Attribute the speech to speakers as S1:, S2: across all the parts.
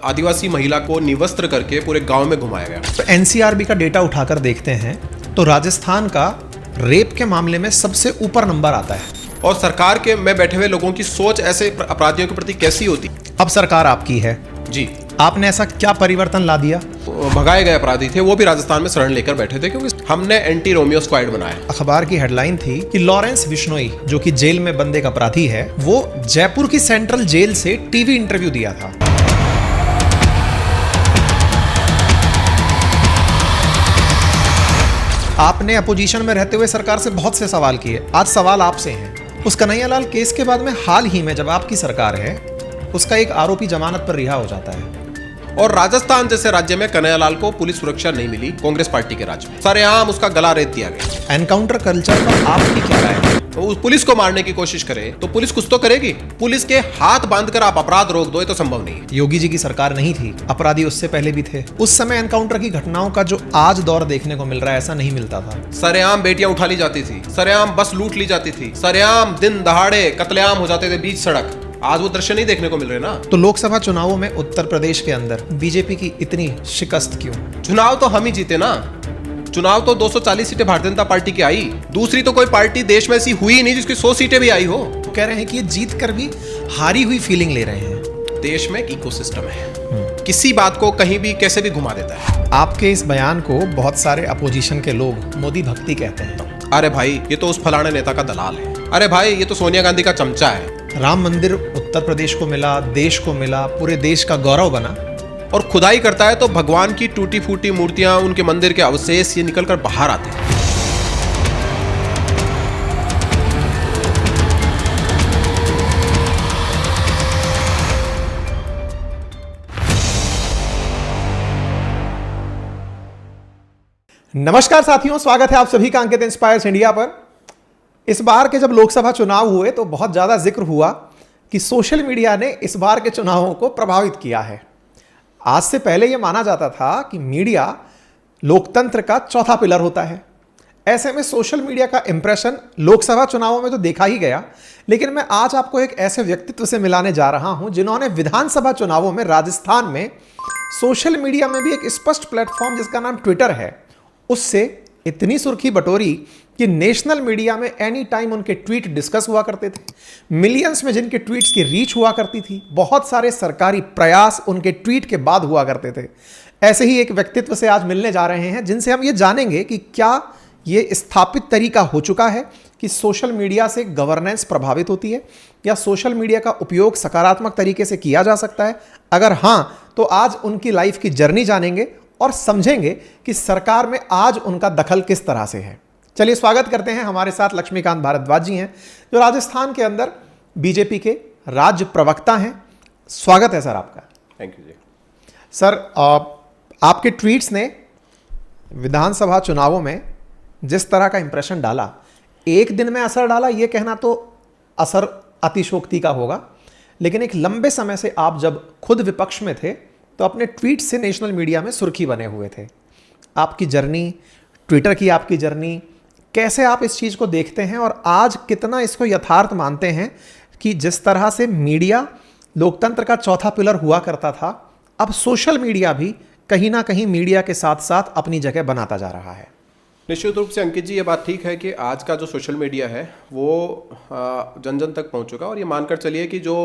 S1: आदिवासी महिला को निवस्त्र करके पूरे गांव में घुमाया गया।
S2: तो एनसीआरबी का डेटा उठाकर देखते हैं तो राजस्थान का रेप के मामले में सबसे ऊपर नंबर आता है।
S1: और सरकार के में बैठे हुए लोगों की सोच ऐसे अपराधियों के प्रति कैसी होती?
S2: अब सरकार आपकी है
S1: जी,
S2: आपने ऐसा क्या परिवर्तन ला दिया?
S1: भगाए गए अपराधी थे वो भी राजस्थान में शरण लेकर बैठे थे क्योंकि हमने एंटी रोमियो स्क्वाड बनाया।
S2: अखबार की हेडलाइन थी कि लॉरेंस बिश्नोई जो कि जेल में बंद एक अपराधी है, वो जयपुर की सेंट्रल जेल से टीवी इंटरव्यू दिया था। आपने अपोजिशन में रहते हुए सरकार से बहुत से सवाल किए, आज सवाल आपसे हैं। उस कन्हैयालाल केस के बाद में हाल ही में जब आपकी सरकार है, उसका एक आरोपी जमानत पर रिहा हो जाता है।
S1: और राजस्थान जैसे राज्य में कन्हैयालाल को पुलिस सुरक्षा नहीं मिली कांग्रेस पार्टी के राज्य में। सरेआम उसका गला रेत दिया गया।
S2: एनकाउंटर कल्चर पर आपकी क्या राय है?
S1: तो उस पुलिस को मारने की कोशिश करे तो पुलिस कुछ तो करेगी। पुलिस के हाथ बांधकर आप अपराध रोक दो, ये तो संभव नहीं है।
S2: योगी जी की सरकार नहीं थी, अपराधी उससे पहले भी थे। उस समय एनकाउंटर की घटनाओं का जो आज दौर देखने को मिल रहा है, ऐसा नहीं मिलता था।
S1: सरेआम बेटियां उठा ली जाती थी, सरेआम बस लूट ली जाती थी, सरेआम दिन दहाड़े कत्लेआम हो जाते थे बीच सड़क। आज वो दृश्य नहीं देखने को मिल रहे ना।
S2: तो लोकसभा चुनावों में उत्तर प्रदेश के अंदर बीजेपी की इतनी शिकस्त क्यों?
S1: चुनाव तो हम ही जीते ना। चुनाव तो 240 सीटें भारतीय जनता पार्टी की आई। दूसरी तो कोई पार्टी देश में ऐसी हुई नहीं जिसकी 100 सीटें भी आई हो।
S2: तो कह रहे हैं कि ये जीत कर भी हारी हुई फीलिंग ले रहे हैं।
S1: देश में एक इकोसिस्टम है, किसी बात को कहीं भी कैसे भी घुमा देता है।
S2: आपके इस बयान को बहुत सारे अपोजिशन के लोग मोदी भक्ति कहते हैं।
S1: अरे भाई, ये तो उस फलाने नेता का दलाल है। अरे भाई, ये तो सोनिया गांधी का चमचा है।
S2: राम मंदिर उत्तर प्रदेश को मिला, देश को मिला, पूरे देश का गौरव बना।
S1: और खुदाई करता है तो भगवान की टूटी फूटी मूर्तियां, उनके मंदिर के अवशेष ये निकलकर बाहर आते हैं।
S2: नमस्कार साथियों, स्वागत है आप सभी का अंकित इंस्पायर्स इंडिया पर। इस बार के जब लोकसभा चुनाव हुए तो बहुत ज्यादा जिक्र हुआ कि सोशल मीडिया ने इस बार के चुनावों को प्रभावित किया है। आज से पहले यह माना जाता था कि मीडिया लोकतंत्र का चौथा पिलर होता है। ऐसे में सोशल मीडिया का इंप्रेशन लोकसभा चुनावों में तो देखा ही गया, लेकिन मैं आज आपको एक ऐसे व्यक्तित्व से मिलाने जा रहा हूं जिन्होंने विधानसभा चुनावों में राजस्थान में सोशल मीडिया में भी एक स्पष्ट प्लेटफॉर्म जिसका नाम ट्विटर है, उससे इतनी सुर्खी बटोरी कि नेशनल मीडिया में एनी टाइम उनके ट्वीट डिस्कस हुआ करते थे। मिलियंस में जिनके ट्वीट्स की रीच हुआ करती थी, बहुत सारे सरकारी प्रयास उनके ट्वीट के बाद हुआ करते थे। ऐसे ही एक व्यक्तित्व से आज मिलने जा रहे हैं जिनसे हम ये जानेंगे कि क्या ये स्थापित तरीका हो चुका है कि सोशल मीडिया से गवर्नेंस प्रभावित होती है या सोशल मीडिया का उपयोग सकारात्मक तरीके से किया जा सकता है। अगर हाँ, तो आज उनकी लाइफ की जर्नी जानेंगे और समझेंगे कि सरकार में आज उनका दखल किस तरह से है। चलिए स्वागत करते हैं, हमारे साथ लक्ष्मीकांत भारद्वाज जी हैं जो राजस्थान के अंदर बीजेपी के राज्य प्रवक्ता हैं। स्वागत है सर आपका।
S1: थैंक यू जी।
S2: सर, आपके ट्वीट्स ने विधानसभा चुनावों में जिस तरह का इंप्रेशन डाला, एक दिन में असर डाला ये कहना तो असर अतिशोक्ति का होगा, लेकिन एक लंबे समय से आप जब खुद विपक्ष में थे तो अपने ट्वीट से नेशनल मीडिया में सुर्खी बने हुए थे। आपकी जर्नी, ट्विटर की आपकी जर्नी, कैसे आप इस चीज़ को देखते हैं और आज कितना इसको यथार्थ मानते हैं कि जिस तरह से मीडिया लोकतंत्र का चौथा पिलर हुआ करता था, अब सोशल मीडिया भी कहीं ना कहीं मीडिया के साथ साथ अपनी जगह बनाता जा रहा है?
S1: निश्चित रूप से अंकित जी, ये बात ठीक है कि आज का जो सोशल मीडिया है वो जन जन तक पहुंच चुका। और ये मानकर चलिए कि जो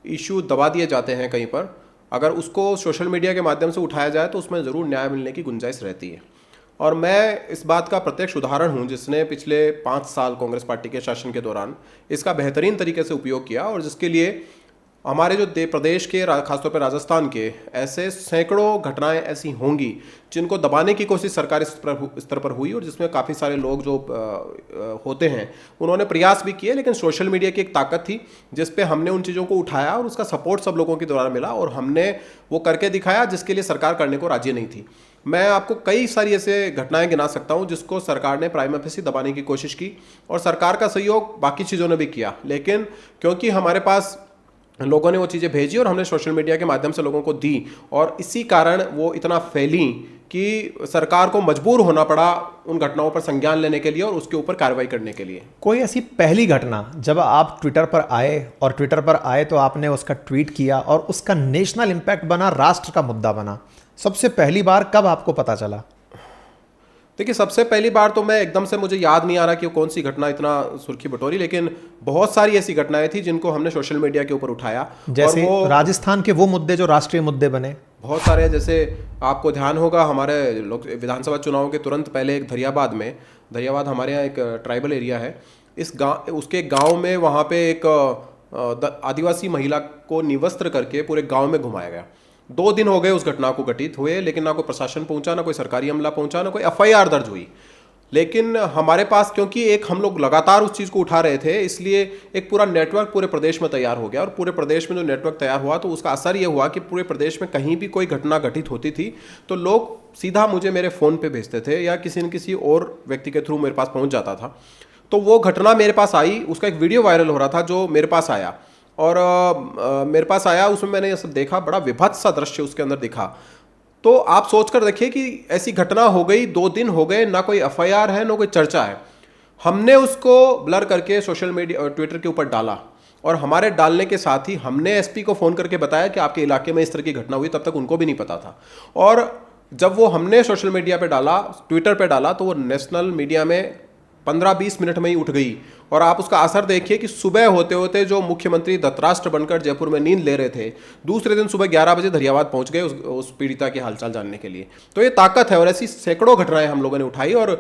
S1: इशू दबा दिए जाते हैं कहीं पर, अगर उसको सोशल मीडिया के माध्यम से उठाया जाए तो उसमें ज़रूर न्याय मिलने की गुंजाइश रहती है। और मैं इस बात का प्रत्यक्ष उदाहरण हूं जिसने पिछले 5 साल कांग्रेस पार्टी के शासन के दौरान इसका बेहतरीन तरीके से उपयोग किया और जिसके लिए हमारे जो प्रदेश के खासतौर पर राजस्थान के ऐसे सैकड़ों घटनाएं ऐसी होंगी जिनको दबाने की कोशिश सरकारी स्तर पर हुई और जिसमें काफ़ी सारे लोग जो होते हैं उन्होंने प्रयास भी किए, लेकिन सोशल मीडिया की एक ताकत थी जिस पे हमने उन चीज़ों को उठाया और उसका सपोर्ट सब लोगों के द्वारा मिला और हमने वो करके दिखाया जिसके लिए सरकार करने को राजी नहीं थी। मैं आपको कई सारी ऐसे घटनाएं गिना सकता हूं जिसको सरकार ने प्राइमा फेसी दबाने की कोशिश की और सरकार का सहयोग बाकी चीज़ों ने भी किया, लेकिन क्योंकि हमारे पास लोगों ने वो चीज़ें भेजी और हमने सोशल मीडिया के माध्यम से लोगों को दी और इसी कारण वो इतना फैली कि सरकार को मजबूर होना पड़ा उन घटनाओं पर संज्ञान लेने के लिए और उसके ऊपर कार्रवाई करने के लिए।
S2: कोई ऐसी पहली घटना जब आप ट्विटर पर आए, और ट्विटर पर आए तो आपने उसका ट्वीट किया और उसका नेशनल इंपैक्ट बना, राष्ट्र का मुद्दा बना, सबसे पहली बार कब आपको पता चला?
S1: देखिए, सबसे पहली बार तो मैं एकदम से मुझे याद नहीं आ रहा कि कौन सी घटना इतना सुर्खी बटोरी, लेकिन बहुत सारी ऐसी घटनाएं थी जिनको हमने सोशल मीडिया के ऊपर उठाया।
S2: जैसे
S1: और वो
S2: राजस्थान के वो मुद्दे जो राष्ट्रीय मुद्दे बने,
S1: बहुत सारे, जैसे आपको ध्यान होगा हमारे विधानसभा चुनाव के तुरंत पहले एक धरियाबाद हमारे यहाँ एक ट्राइबल एरिया है, इस गाँव, उसके गाँव में वहाँ पे एक आदिवासी महिला को निवस्त्र करके पूरे गाँव में घुमाया गया। 2 दिन हो गए उस घटना को घटित हुए, लेकिन ना कोई प्रशासन पहुंचा, ना कोई सरकारी अमला पहुंचा, ना कोई एफआईआर दर्ज हुई। लेकिन हमारे पास, क्योंकि एक हम लोग लगातार उस चीज़ को उठा रहे थे, इसलिए एक पूरा नेटवर्क पूरे प्रदेश में तैयार हो गया। और पूरे प्रदेश में जो नेटवर्क तैयार हुआ तो उसका असर ये हुआ कि पूरे प्रदेश में कहीं भी कोई घटना घटित होती थी तो लोग सीधा मुझे मेरे फ़ोन पे भेजते थे या किसी न किसी और व्यक्ति के थ्रू मेरे पास पहुँच जाता था। तो वो घटना मेरे पास आई, उसका एक वीडियो वायरल हो रहा था जो मेरे पास आया, और मेरे पास आया, उसमें मैंने ये सब देखा, बड़ा विभत्स सा दृश्य उसके अंदर दिखा। तो आप सोच कर देखिए कि ऐसी घटना हो गई, 2 दिन हो गए, ना कोई एफआईआर है, ना कोई चर्चा है। हमने उसको ब्लर करके सोशल मीडिया ट्विटर के ऊपर डाला, और हमारे डालने के साथ ही हमने एसपी को फ़ोन करके बताया कि आपके इलाके में इस तरह की घटना हुई। तब तक उनको भी नहीं पता था। और जब वो हमने सोशल मीडिया पे डाला, ट्विटर पे डाला, तो वो नेशनल मीडिया में 15-20 मिनट में ही उठ गई। और आप उसका असर देखिए कि सुबह होते होते जो मुख्यमंत्री धृतराष्ट्र बनकर जयपुर में नींद ले रहे थे, दूसरे दिन सुबह 11 बजे धरियावाद पहुंच गए उस पीड़िता के हालचाल जानने के लिए। तो ये ताकत है, और ऐसी सैकड़ों घटनाएं हम लोगों ने उठाई और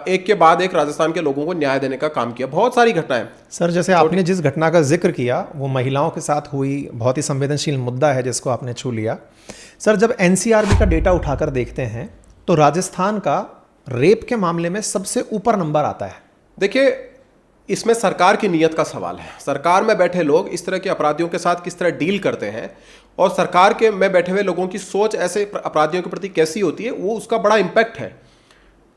S1: एक के बाद एक राजस्थान के लोगों को न्याय देने का काम किया। बहुत सारी घटनाएं।
S2: सर, जैसे आपने जिस घटना का जिक्र किया वो महिलाओं के साथ हुई, बहुत ही संवेदनशील मुद्दा है जिसको आपने छू लिया। सर, जब एनसीआरबी का डेटा उठाकर देखते हैं तो राजस्थान का रेप के मामले में सबसे ऊपर नंबर आता है।
S1: देखिए, इसमें सरकार की नीयत का सवाल है। सरकार में बैठे लोग इस तरह के अपराधियों के साथ किस तरह डील करते हैं, और सरकार के में बैठे हुए लोगों की सोच ऐसे अपराधियों के प्रति कैसी होती है, वो उसका बड़ा इम्पैक्ट है।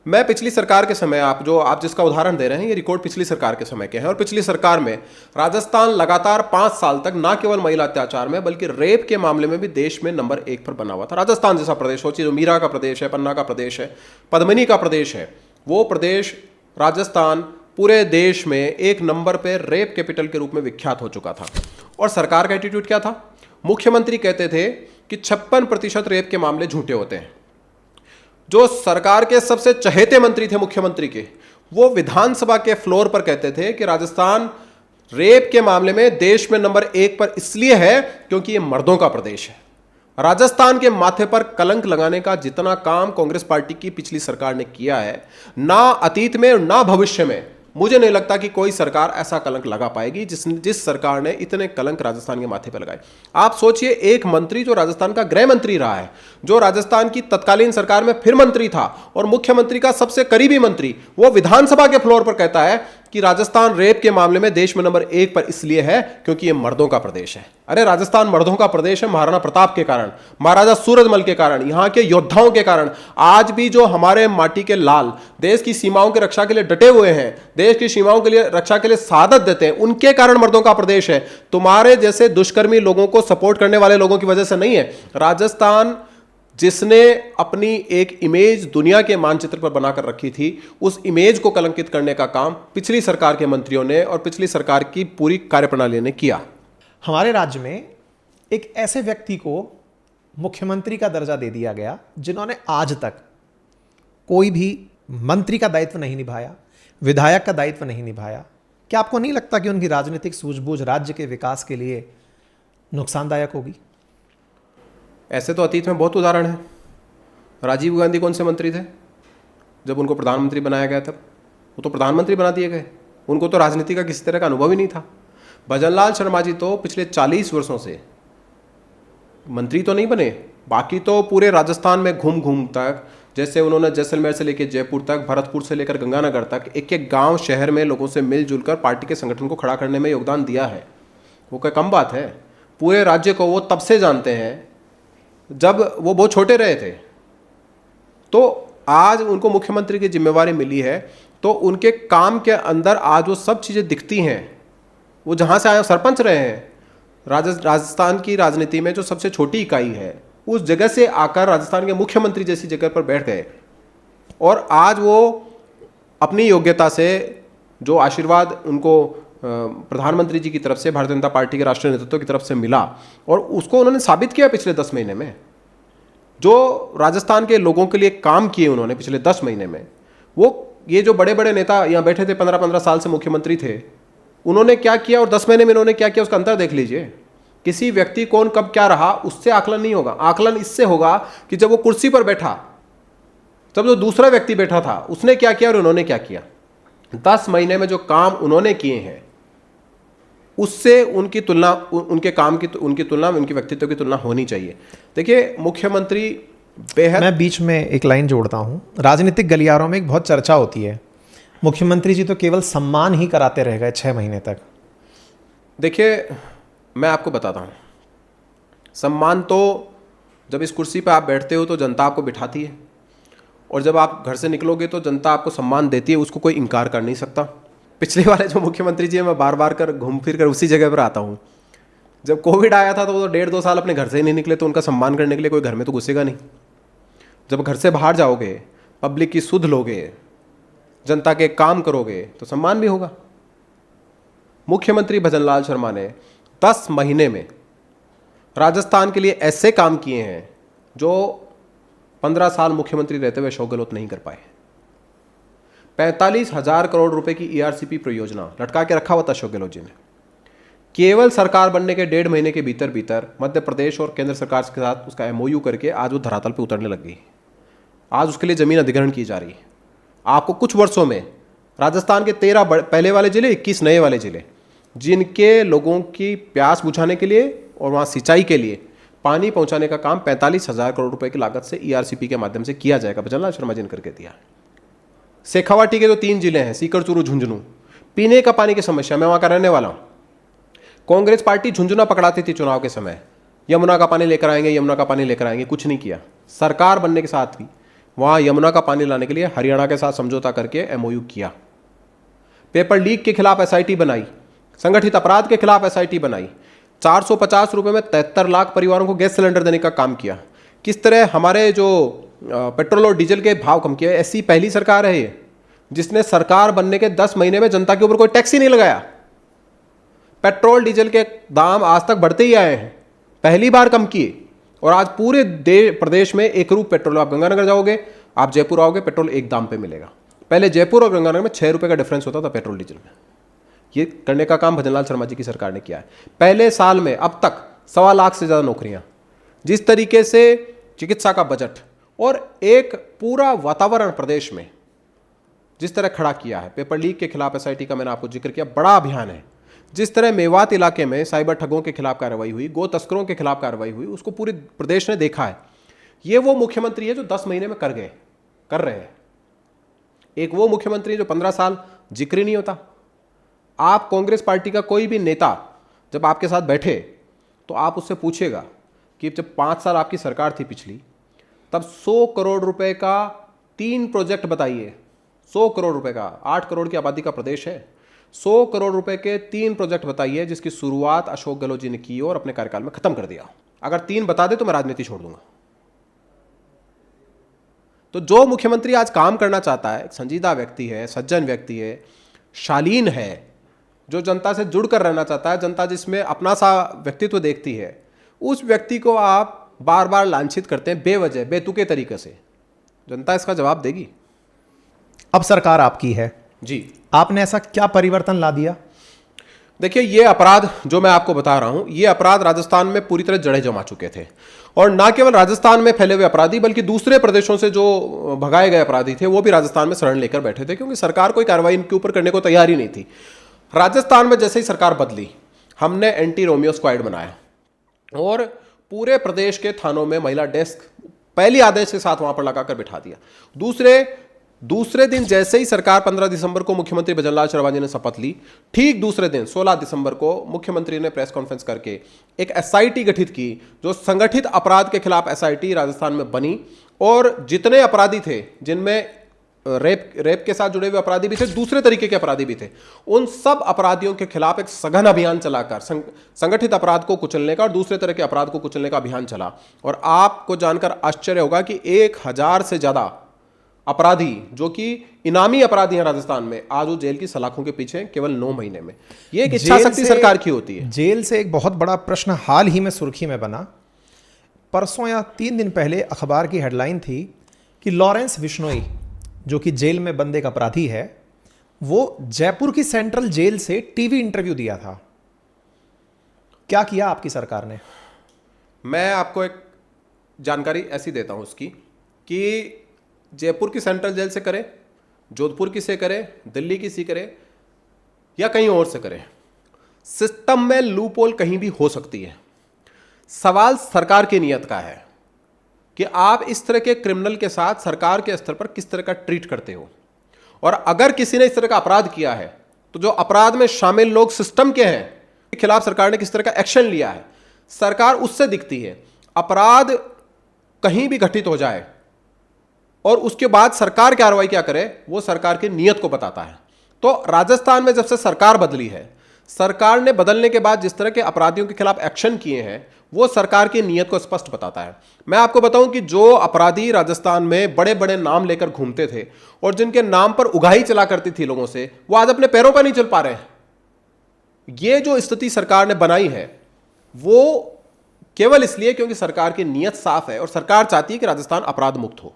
S1: मैं पिछली सरकार के समय, आप जिसका उदाहरण दे रहे हैं, ये रिकॉर्ड पिछली सरकार के समय के हैं। और पिछली सरकार में राजस्थान लगातार 5 साल तक न केवल महिला अत्याचार में बल्कि रेप के मामले में भी देश में नंबर 1 पर बना हुआ था। राजस्थान जैसा प्रदेश, सोचिए, जो मीरा का प्रदेश है, पन्ना का प्रदेश है, पद्मिनी का प्रदेश है, वो प्रदेश राजस्थान पूरे देश में 1 नंबर पर रेप कैपिटल के रूप में विख्यात हो चुका था। और सरकार का एटीट्यूड क्या था? मुख्यमंत्री कहते थे कि 56% रेप के मामले झूठे होते हैं। जो सरकार के सबसे चहेते मंत्री थे मुख्यमंत्री के, वो विधानसभा के फ्लोर पर कहते थे कि राजस्थान रेप के मामले में देश में नंबर 1 पर इसलिए है क्योंकि ये मर्दों का प्रदेश है। राजस्थान के माथे पर कलंक लगाने का जितना काम कांग्रेस पार्टी की पिछली सरकार ने किया है, ना अतीत में और ना भविष्य में मुझे नहीं लगता कि कोई सरकार ऐसा कलंक लगा पाएगी जिस सरकार ने इतने कलंक राजस्थान के माथे पर लगाए। आप सोचिए, एक मंत्री जो राजस्थान का गृह मंत्री रहा है, जो राजस्थान की तत्कालीन सरकार में फिर मंत्री था और मुख्यमंत्री का सबसे करीबी मंत्री, वो विधानसभा के फ्लोर पर कहता है कि राजस्थान रेप के मामले में देश में नंबर 1 पर इसलिए है क्योंकि ये मर्दों का प्रदेश है। अरे, राजस्थान मर्दों का प्रदेश है महाराणा प्रताप के कारण, महाराजा सूरजमल के कारण, यहां के योद्धाओं के कारण। आज भी जो हमारे माटी के लाल देश की सीमाओं की रक्षा के लिए डटे हुए हैं, देश की सीमाओं के लिए रक्षा के लिए शहादत देते हैं, उनके कारण मर्दों का प्रदेश है। तुम्हारे जैसे दुष्कर्मी लोगों को सपोर्ट करने वाले लोगों की वजह से नहीं है। राजस्थान जिसने अपनी एक इमेज दुनिया के मानचित्र पर बनाकर रखी थी, उस इमेज को कलंकित करने का काम पिछली सरकार के मंत्रियों ने और पिछली सरकार की पूरी कार्यप्रणाली ने किया।
S2: हमारे राज्य में एक ऐसे व्यक्ति को मुख्यमंत्री का दर्जा दे दिया गया जिन्होंने आज तक कोई भी मंत्री का दायित्व नहीं निभाया, विधायक का दायित्व नहीं निभाया। क्या आपको नहीं लगता कि उनकी राजनीतिक सूझबूझ राज्य के विकास के लिए नुकसानदायक होगी?
S1: ऐसे तो अतीत में बहुत उदाहरण हैं। राजीव गांधी कौन से मंत्री थे? जब उनको प्रधानमंत्री बनाया गया तब वो तो प्रधानमंत्री बना दिए गए, उनको तो राजनीति का किसी तरह का अनुभव ही नहीं था। भजनलाल शर्मा जी तो पिछले 40 वर्षों से मंत्री तो नहीं बने, बाकी तो पूरे राजस्थान में घूम घूम तक, जैसे उन्होंने जैसलमेर से लेकर जयपुर तक, भरतपुर से लेकर गंगानगर तक, एक एक गांव शहर में लोगों से मिलजुल कर पार्टी के संगठन को खड़ा करने में योगदान दिया है। वो क्या कम बात है? पूरे राज्य को वो तब से जानते हैं जब वो बहुत छोटे रहे थे। तो आज उनको मुख्यमंत्री की जिम्मेवारी मिली है, तो उनके काम के अंदर आज वो सब चीज़ें दिखती हैं। वो जहाँ से आए सरपंच रहे हैं, राजस्थान की राजनीति में जो सबसे छोटी इकाई है उस जगह से आकर राजस्थान के मुख्यमंत्री जैसी जगह पर बैठ गए और आज वो अपनी योग्यता से जो आशीर्वाद उनको प्रधानमंत्री जी की तरफ से, भारतीय जनता पार्टी के राष्ट्रीय नेतृत्व की तरफ से मिला, और उसको उन्होंने साबित किया पिछले 10 महीने में। जो राजस्थान के लोगों के लिए काम किए उन्होंने पिछले 10 महीने में, वो ये जो बड़े बड़े नेता यहाँ बैठे थे 15-15 साल से मुख्यमंत्री थे, उन्होंने क्या किया और 10 महीने में उन्होंने क्या किया, उसका अंतर देख लीजिए। किसी व्यक्ति कौन कब क्या रहा उससे आकलन नहीं होगा। आकलन इससे होगा कि जब वो कुर्सी पर बैठा, जब जो दूसरा व्यक्ति बैठा था उसने क्या किया और उन्होंने क्या किया। 10 महीने में जो काम उन्होंने किए हैं उससे उनकी तुलना, उनके काम की, उनकी तुलना, उनके व्यक्तित्व की तुलना होनी चाहिए। देखिए मुख्यमंत्री बेहद,
S2: मैं बीच में एक लाइन जोड़ता हूं, राजनीतिक गलियारों में एक बहुत चर्चा होती है, मुख्यमंत्री जी तो केवल सम्मान ही कराते रह गए 6 महीने तक।
S1: देखिए मैं आपको बताता हूं, सम्मान तो जब इस कुर्सी पर आप बैठते हो तो जनता आपको बिठाती है, और जब आप घर से निकलोगे तो जनता आपको सम्मान देती है, उसको कोई इनकार कर नहीं सकता। पिछले वाले जो मुख्यमंत्री जी हैं, मैं बार बार कर घूम फिर कर उसी जगह पर आता हूँ। जब कोविड आया था तो वो 1.5-2 साल अपने घर से ही नहीं निकले, तो उनका सम्मान करने के लिए कोई घर में तो घुसेगा नहीं। जब घर से बाहर जाओगे, पब्लिक की सुध लोगे, जनता के काम करोगे, तो सम्मान भी होगा। मुख्यमंत्री भजनलाल शर्मा ने 10 महीने में राजस्थान के लिए ऐसे काम किए हैं जो 15 साल मुख्यमंत्री रहते हुए अशोक गहलोत नहीं कर पाए। 45,000 करोड़ रुपए की ERCP परियोजना लटका के रखा हुआ था अशोक गहलोत जी ने। केवल सरकार बनने के 1.5 महीने के भीतर भीतर मध्य प्रदेश और केंद्र सरकार के साथ उसका MOU करके आज वो धरातल पे उतरने लग गई। आज उसके लिए जमीन अधिग्रहण की जा रही है। आपको कुछ वर्षों में राजस्थान के 13 पहले वाले जिले, 21 नए वाले जिले, जिनके लोगों की प्यास बुझाने के लिए और वहाँ सिंचाई के लिए पानी पहुँचाने का काम 45,000 करोड़ रुपए की लागत से ERCP के माध्यम से किया जाएगा। भजनलाल शर्मा जी ने करके दिया। शेखावाटी के जो 3 जिले हैं, सीकर, चूरू, झुंझुनू, पीने का पानी की समस्या, मैं वहाँ का रहने वाला हूँ। कांग्रेस पार्टी झुंझुना पकड़ाती थी चुनाव के समय, यमुना का पानी लेकर आएंगे, यमुना का पानी लेकर आएंगे, कुछ नहीं किया। सरकार बनने के साथ भी वहाँ यमुना का पानी लाने के लिए हरियाणा के साथ समझौता करके MOU किया। पेपर लीक के खिलाफ SIT बनाई, संगठित अपराध के खिलाफ SIT बनाई, 450 रुपये में 73 लाख परिवारों को गैस सिलेंडर देने का काम किया। किस तरह हमारे जो पेट्रोल और डीजल के भाव कम किए। ऐसी पहली सरकार है ये जिसने सरकार बनने के 10 महीने में जनता के ऊपर कोई टैक्स ही नहीं लगाया। पेट्रोल डीजल के दाम आज तक बढ़ते ही आए हैं, पहली बार कम किए, और आज पूरे प्रदेश में एक रूप पेट्रोल। आप गंगानगर जाओगे, आप जयपुर आओगे, पेट्रोल एक दाम पे मिलेगा। पहले जयपुर और गंगानगर में 6 रुपये का डिफरेंस होता था पेट्रोल डीजल में। ये करने का काम भजनलाल शर्मा जी की सरकार ने किया है। पहले साल में अब तक 1.25 लाख से ज़्यादा नौकरियां, जिस तरीके से चिकित्सा का बजट और एक पूरा वातावरण प्रदेश में जिस तरह खड़ा किया है। पेपर लीक के खिलाफ SIT का मैंने आपको जिक्र किया, बड़ा अभियान है। जिस तरह मेवात इलाके में साइबर ठगों के खिलाफ कार्रवाई हुई, गो तस्करों के खिलाफ कार्रवाई हुई, उसको पूरे प्रदेश ने देखा है। ये वो मुख्यमंत्री है जो 10 महीने में कर रहे हैं। एक वो मुख्यमंत्री है जो 15 साल जिक्र ही नहीं होता। आप कांग्रेस पार्टी का कोई भी नेता जब आपके साथ बैठे तो आप उससे पूछेगा कि जब 5 साल आपकी सरकार थी पिछली, तब 100 करोड़ रुपए का 3 प्रोजेक्ट बताइए। 100 करोड़ रुपए का, 8 करोड़ की आबादी का प्रदेश है, 100 करोड़ रुपए के 3 प्रोजेक्ट बताइए जिसकी शुरुआत अशोक गहलोत जी ने की और अपने कार्यकाल में खत्म कर दिया। अगर 3 बता दे तो मैं राजनीति छोड़ दूंगा। तो जो मुख्यमंत्री आज काम करना चाहता है, एक संजीदा व्यक्ति है, सज्जन व्यक्ति है, शालीन है, जो जनता से जुड़कर रहना चाहता है, जनता जिसमें अपना सा व्यक्तित्व देखती है, उस व्यक्ति को आप बार बार लांछित करते हैं बेवजह, बेतुके तरीके से। जनता इसका जवाब देगी।
S2: अब सरकार आपकी है
S1: जी,
S2: आपने ऐसा क्या परिवर्तन ला दिया?
S1: देखिए, ये अपराध जो मैं आपको बता रहा हूं, ये अपराध राजस्थान में पूरी तरह जड़ें जमा चुके थे। और ना केवल राजस्थान में फैले हुए अपराधी, बल्कि दूसरे प्रदेशों से जो भगाए गए अपराधी थे वो भी राजस्थान में शरण लेकर बैठे थे, क्योंकि सरकार कोई कार्रवाई इनके ऊपर करने को तैयार ही नहीं थी। राजस्थान में जैसे ही सरकार बदली, हमने एंटी रोमियो स्क्वाड बनाया और पूरे प्रदेश के थानों में महिला डेस्क पहली आदेश के साथ वहां पर लगाकर बिठा दिया। दूसरे दिन जैसे ही सरकार 15 दिसंबर को मुख्यमंत्री भजनलाल शर्मा जी ने शपथ ली, ठीक दूसरे दिन 16 दिसंबर को मुख्यमंत्री ने प्रेस कॉन्फ्रेंस करके एक SIT गठित की, जो संगठित अपराध के खिलाफ SIT राजस्थान में बनी। और जितने अपराधी थे जिनमें रेप के साथ जुड़े हुए अपराधी भी थे, दूसरे तरीके के अपराधी भी थे। उन सब अपराधियों के खिलाफ एक सघन अभियान चलाकर संगठित अपराध को कुचलने का और दूसरे तरह के अपराध को कुचलने का अभियान चला। और आपको जानकर आश्चर्य होगा कि 1000 से ज्यादा अपराधी जो कि इनामी अपराधी हैं राजस्थान में, आज वो जेल की सलाखों के पीछे केवल 9 महीने में। ये एक इच्छा शक्ति सरकार की होती है।
S2: जेल से एक बहुत बड़ा प्रश्न हाल ही में सुर्खी में बना। परसों या 3 दिन पहले अखबार की हेडलाइन थी कि लॉरेंस बिश्नोई, जो कि जेल में बंद एक अपराधी है, वो जयपुर की सेंट्रल जेल से टीवी इंटरव्यू दिया था। क्या किया आपकी सरकार ने?
S1: मैं आपको एक जानकारी ऐसी देता हूं उसकी कि जयपुर की सेंट्रल जेल से करे, जोधपुर की से करे, दिल्ली की सी करे या कहीं और से करे, सिस्टम में लूपहोल कहीं भी हो सकती है। सवाल सरकार की नीयत का है कि आप इस तरह के क्रिमिनल के साथ सरकार के स्तर पर किस तरह का ट्रीट करते हो। और अगर किसी ने इस तरह का अपराध किया है तो जो अपराध में शामिल लोग सिस्टम के हैं, के खिलाफ सरकार ने किस तरह का एक्शन लिया है, सरकार उससे दिखती है। अपराध कहीं भी घटित हो जाए और उसके बाद सरकार कार्रवाई क्या करे, वो सरकार की नीयत को बताता है। तो राजस्थान में जब से सरकार बदली है, सरकार ने बदलने के बाद जिस तरह के अपराधियों के खिलाफ एक्शन किए हैं, वो सरकार की नीयत को स्पष्ट बताता है। मैं आपको बताऊं कि जो अपराधी राजस्थान में बड़े बड़े नाम लेकर घूमते थे और जिनके नाम पर उगाही चला करती थी लोगों से, वो आज अपने पैरों पर नहीं चल पा रहे हैं। ये जो स्थिति सरकार ने बनाई है वो केवल इसलिए क्योंकि सरकार की नीयत साफ है और सरकार चाहती है कि राजस्थान अपराध मुक्त हो।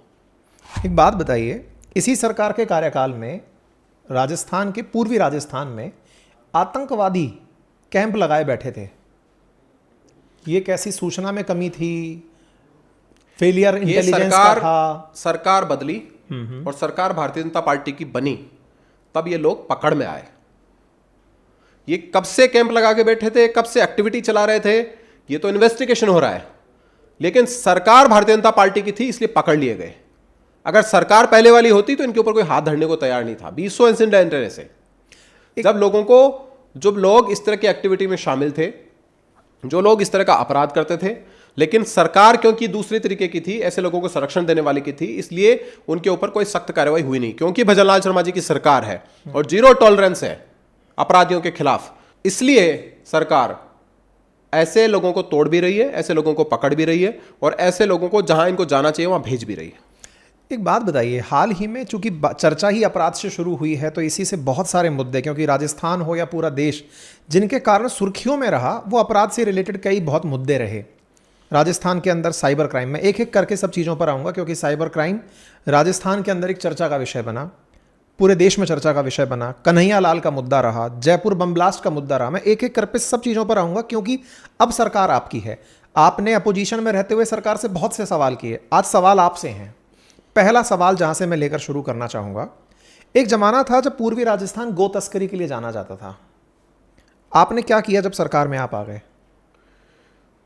S2: एक बात बताइए, इसी सरकार के कार्यकाल में राजस्थान के पूर्वी राजस्थान में आतंकवादी कैंप लगाए बैठे थे। ये कैसी सूचना में कमी थी, फेलियर इंटेलिजेंस का था?
S1: सरकार बदली और सरकार भारतीय जनता पार्टी की बनी, तब ये लोग पकड़ में आए। ये कब से कैंप लगा के बैठे थे, कब से एक्टिविटी चला रहे थे, ये तो इन्वेस्टिगेशन हो रहा है। लेकिन सरकार भारतीय जनता पार्टी की थी, इसलिए पकड़ लिए गए। अगर सरकार पहले वाली होती तो इनके ऊपर कोई हाथ धरने को तैयार नहीं था। 200 इंसिडेंट ऐसे जब लोग इस तरह की एक्टिविटी में शामिल थे, जो लोग इस तरह का अपराध करते थे, लेकिन सरकार क्योंकि दूसरी तरीके की थी, ऐसे लोगों को संरक्षण देने वाली की थी, इसलिए उनके ऊपर कोई सख्त कार्रवाई हुई नहीं। क्योंकि भजनलाल शर्मा जी की सरकार है और 0 टॉलरेंस है अपराधियों के खिलाफ, इसलिए सरकार ऐसे लोगों को तोड़ भी रही है, ऐसे लोगों को पकड़ भी रही है और ऐसे लोगों को जहां इनको जाना चाहिए वहां भेज भी रही है।
S2: एक बात बताइए, हाल ही में चूंकि चर्चा ही अपराध से शुरू हुई है, तो इसी से बहुत सारे मुद्दे, क्योंकि राजस्थान हो या पूरा देश, जिनके कारण सुर्खियों में रहा, वो अपराध से रिलेटेड कई बहुत मुद्दे रहे। राजस्थान के अंदर साइबर क्राइम, में एक एक करके सब चीज़ों पर आऊँगा, क्योंकि साइबर क्राइम राजस्थान के अंदर एक चर्चा का विषय बना, पूरे देश में चर्चा का विषय बना। कन्हैया लाल का मुद्दा रहा, जयपुर बम ब्लास्ट का मुद्दा रहा। मैं एक एक करके सब चीज़ों पर आऊँगा, क्योंकि अब सरकार आपकी है। आपने अपोजिशन में रहते हुए सरकार से बहुत से सवाल किए, आज सवाल आपसे हैं। पहला सवाल जहां से मैं लेकर शुरू करना चाहूंगा, एक जमाना था जब पूर्वी राजस्थान गो तस्करी के लिए जाना जाता था। आपने क्या किया जब सरकार में आप आ गए?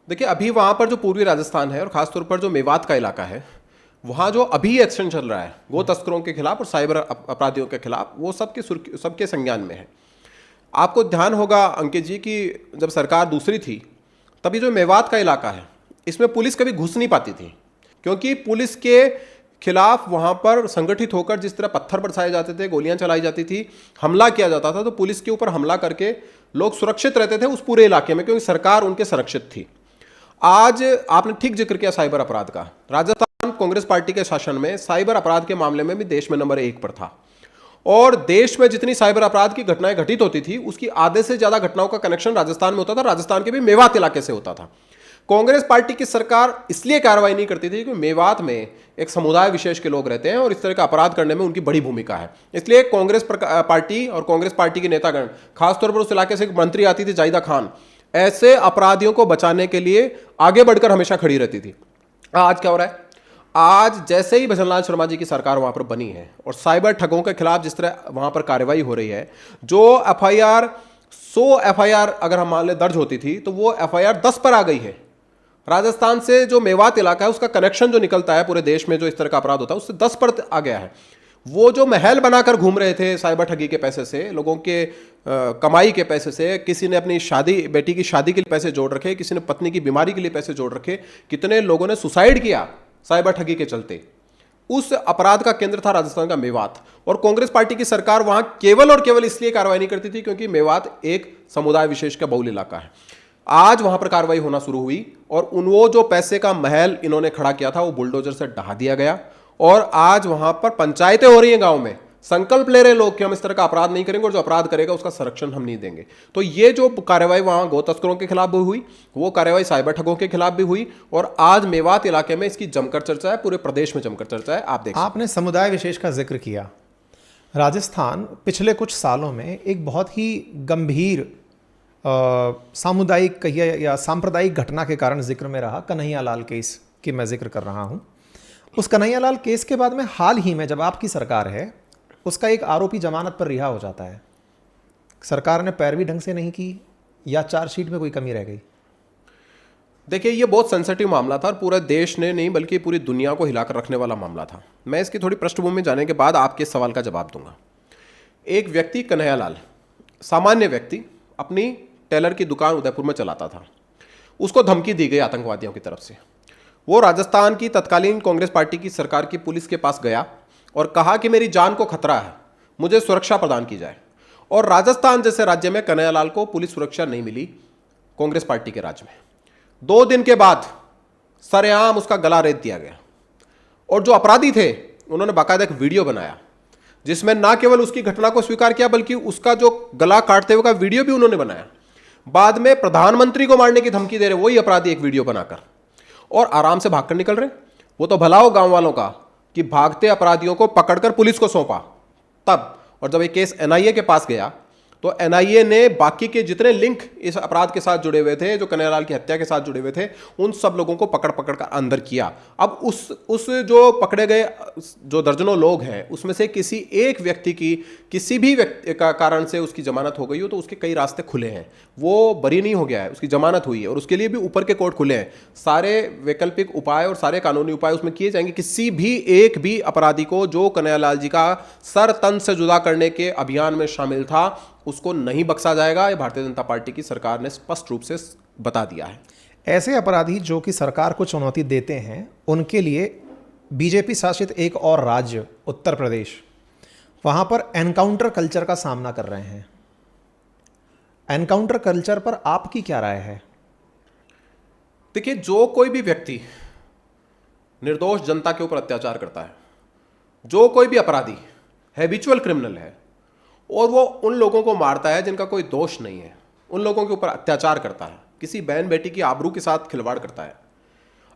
S1: देखिए, अभी वहां पर जो पूर्वी राजस्थान है और खासतौर पर जो मेवात का इलाका है, वहां जो अभी एक्शन चल रहा है गो तस्करों के खिलाफ और साइबर अपराधियों के खिलाफ, वो सबके संज्ञान में है। आपको ध्यान होगा अंकित जी कि जब सरकार दूसरी थी, तभी जो मेवात का इलाका है, इसमें पुलिस कभी घुस नहीं पाती थी, क्योंकि पुलिस के खिलाफ वहां पर संगठित होकर जिस तरह पत्थर बरसाए जाते थे, गोलियां चलाई जाती थी, हमला किया जाता था, तो पुलिस के ऊपर हमला करके लोग सुरक्षित रहते थे उस पूरे इलाके में, क्योंकि सरकार उनके संरक्षित थी। आज आपने ठीक जिक्र किया साइबर अपराध का। राजस्थान कांग्रेस पार्टी के शासन में साइबर अपराध के मामले में भी देश में नंबर 1 पर था, और देश में जितनी साइबर अपराध की घटनाएं घटित होती थी, उसकी आधे से ज्यादा घटनाओं का कनेक्शन राजस्थान में होता था। राजस्थान के भी मेवात इलाके से होता था। कांग्रेस पार्टी की सरकार इसलिए कार्रवाई नहीं करती थी क्योंकि मेवात में एक समुदाय विशेष के लोग रहते हैं और इस तरह का अपराध करने में उनकी बड़ी भूमिका है। इसलिए कांग्रेस पार्टी और कांग्रेस पार्टी के नेतागण, खासतौर पर उस इलाके से एक मंत्री आती थी जाहिदा खान, ऐसे अपराधियों को बचाने के लिए आगे बढ़कर हमेशा खड़ी रहती थी। आज क्या हो रहा है? आज जैसे ही भजनलाल शर्मा जी की सरकार वहां पर बनी है और साइबर ठगों के खिलाफ जिस तरह वहां पर कार्रवाई हो रही है, जो एफआईआर 100 एफआईआर अगर हम मान ले दर्ज होती थी, तो वो एफआईआर 10 पर आ गई है। राजस्थान से जो मेवात इलाका है, उसका कनेक्शन जो निकलता है पूरे देश में जो इस तरह का अपराध होता है, उससे 10 पर आ गया है। वो जो महल बनाकर घूम रहे थे साइबर ठगी के पैसे से, लोगों के कमाई के पैसे से, किसी ने अपनी बेटी की शादी के लिए पैसे जोड़ रखे, किसी ने पत्नी की बीमारी के लिए पैसे जोड़ रखे, कितने लोगों ने सुसाइड किया साइबर ठगी के चलते। उस अपराध का केंद्र था राजस्थान का मेवात, और कांग्रेस पार्टी की सरकार वहां केवल और केवल इसलिए कार्रवाई नहीं करती थी क्योंकि मेवात एक समुदाय विशेष का बहुल इलाका है। आज वहां पर कार्रवाई होना शुरू हुई और वो जो पैसे का महल इन्होंने खड़ा किया था वो बुलडोजर से ढहा दिया गया, और आज वहां पर पंचायतें हो रही हैं गांव में, संकल्प ले रहे लोग कि हम इस तरह का अपराध नहीं करेंगे और जो अपराध करेगा उसका संरक्षण हम नहीं देंगे। तो ये जो कार्रवाई वहां गौ तस्करों के खिलाफ भी हुई, वो कार्रवाई साइबर ठगों के खिलाफ भी हुई, और आज मेवात इलाके में इसकी जमकर चर्चा है, पूरे प्रदेश में जमकर चर्चा है। आप देखिए,
S2: आपने समुदाय विशेष का जिक्र किया। राजस्थान पिछले कुछ सालों में एक बहुत ही गंभीर सामुदायिक कहिए या सांप्रदायिक घटना के कारण जिक्र में रहा, कन्हैयालाल केस की मैं जिक्र कर रहा हूँ। उस कन्हैयालाल केस के बाद में हाल ही में जब आपकी सरकार है, उसका एक आरोपी जमानत पर रिहा हो जाता है। सरकार ने पैरवी ढंग से नहीं की या चार्जशीट में कोई कमी रह गई?
S1: देखिए, ये बहुत सेंसिटिव मामला था और पूरे देश ने नहीं बल्कि पूरी दुनिया को हिलाकर रखने वाला मामला था। मैं इसकी थोड़ी पृष्ठभूमि जाने के बाद आपके सवाल का जवाब दूंगा। एक व्यक्ति कन्हैयालाल, सामान्य व्यक्ति, अपनी टेलर की दुकान उदयपुर में चलाता था। उसको धमकी दी गई आतंकवादियों की तरफ से। वो राजस्थान की तत्कालीन कांग्रेस पार्टी की सरकार की पुलिस के पास गया और कहा कि मेरी जान को खतरा है, मुझे सुरक्षा प्रदान की जाए। और राजस्थान जैसे राज्य में कन्हैयालाल को पुलिस सुरक्षा नहीं मिली, कांग्रेस पार्टी के राज्य में। 2 दिन के बाद सरेआम उसका गला रेत दिया गया, और जो अपराधी थे उन्होंने बाकायदा एक वीडियो बनाया जिसमें ना केवल उसकी घटना को स्वीकार किया बल्कि उसका जो गला काटते हुए का वीडियो भी उन्होंने बनाया। बाद में प्रधानमंत्री को मारने की धमकी दे रहे वही अपराधी एक वीडियो बनाकर, और आराम से भागकर निकल रहे। वो तो भला हो गांव वालों का कि भागते अपराधियों को पकड़कर पुलिस को सौंपा तब। और जब ये केस एनआईए के पास गया तो एनआईए ने बाकी के जितने लिंक इस अपराध के साथ जुड़े हुए थे, जो कन्हैयालाल की हत्या के साथ जुड़े हुए थे, उन सब लोगों को पकड़ पकड़ कर अंदर किया। अब उस जो पकड़े गए जो दर्जनों लोग हैं उसमें से किसी एक व्यक्ति की किसी भी व्यक्ति का कारण से उसकी जमानत हो गई हो तो उसके कई रास्ते खुले हैं, वो बरी नहीं हो गया है, उसकी जमानत हुई है, और उसके लिए भी ऊपर के कोर्ट खुले हैं। सारे वैकल्पिक उपाय और सारे कानूनी उपाय उसमें किए जाएंगे। किसी भी एक भी अपराधी को जो कन्हैयालाल जी का सर तन से जुदा करने के अभियान में शामिल था उसको नहीं बख्शा जाएगा। ये भारतीय जनता पार्टी की सरकार ने स्पष्ट रूप से बता दिया है।
S2: ऐसे अपराधी जो कि सरकार को चुनौती देते हैं, उनके लिए बीजेपी शासित एक और राज्य उत्तर प्रदेश, वहां पर एनकाउंटर कल्चर का सामना कर रहे हैं। एनकाउंटर कल्चर पर आपकी क्या राय है?
S1: देखिए, जो कोई भी व्यक्ति निर्दोष जनता के ऊपर अत्याचार करता है, जो कोई भी अपराधी हैबिचुअल क्रिमिनल है और वो उन लोगों को मारता है जिनका कोई दोष नहीं है, उन लोगों के ऊपर अत्याचार करता है, किसी बहन बेटी की आबरू के साथ खिलवाड़ करता है।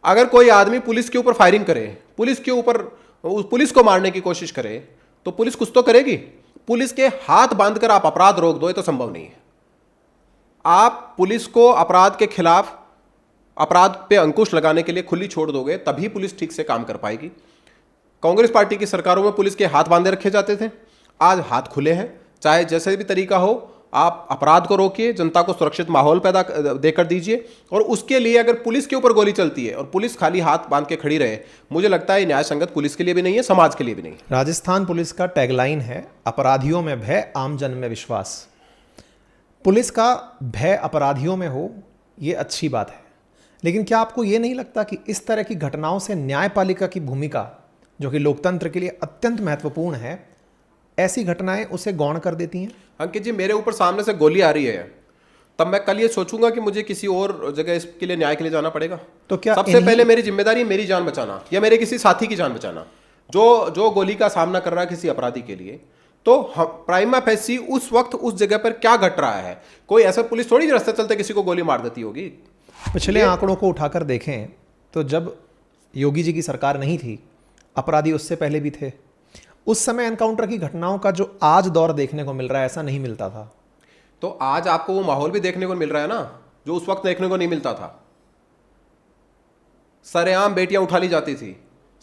S1: अगर कोई आदमी पुलिस के ऊपर फायरिंग करे, पुलिस को मारने की कोशिश करे, तो पुलिस कुछ तो करेगी। पुलिस के हाथ बांधकर आप अपराध रोक दो, ये तो संभव नहीं है। आप पुलिस को अपराध के खिलाफ, अपराध पे अंकुश लगाने के लिए खुली छोड़ दोगे तभी पुलिस ठीक से काम कर पाएगी। कांग्रेस पार्टी की सरकारों में पुलिस के हाथ बांधे रखे जाते थे, आज हाथ खुले हैं। चाहे जैसे भी तरीका हो, आप अपराध को रोकिए, जनता को सुरक्षित माहौल पैदा देकर दीजिए, और उसके लिए अगर पुलिस के ऊपर गोली चलती है और पुलिस खाली हाथ बांध के खड़ी रहे, मुझे लगता है न्याय संगत पुलिस के लिए भी नहीं है, समाज के लिए भी नहीं।
S2: राजस्थान पुलिस का टैगलाइन है, अपराधियों में भय, आम जन में विश्वास। पुलिस का भय अपराधियों में हो, ये अच्छी बात है, लेकिन क्या आपको ये नहीं लगता कि इस तरह की घटनाओं से न्यायपालिका की भूमिका, जो कि लोकतंत्र के लिए अत्यंत महत्वपूर्ण है, ऐसी घटनाएं उसे गौण कर देती हैं?
S1: अंकित जी, मेरे ऊपर सामने से गोली आ रही है, तब मैं कल ये सोचूंगा कि मुझे किसी और जगह इसके लिए न्याय के लिए जाना पड़ेगा? तो क्या सबसे पहले मेरी जिम्मेदारी मेरी जान बचाना या मेरे किसी साथी की जान बचाना जो गोली का सामना कर रहा है किसी अपराधी के लिए। तो प्राइमा फेसी उस वक्त उस जगह पर क्या घट रहा है? कोई ऐसा पुलिस थोड़ी रास्ते चलते किसी को गोली मार देती होगी।
S2: पिछले आंकड़ों को उठाकर देखें तो जब योगी जी की सरकार नहीं थी, अपराधी उससे पहले भी थे। उस समय एनकाउंटर की घटनाओं का जो आज दौर देखने को मिल रहा है, ऐसा नहीं मिलता था।
S1: तो आज आपको वो माहौल भी देखने को मिल रहा है ना, जो उस वक्त देखने को नहीं मिलता था। सरेआम बेटियां उठा ली जाती थी,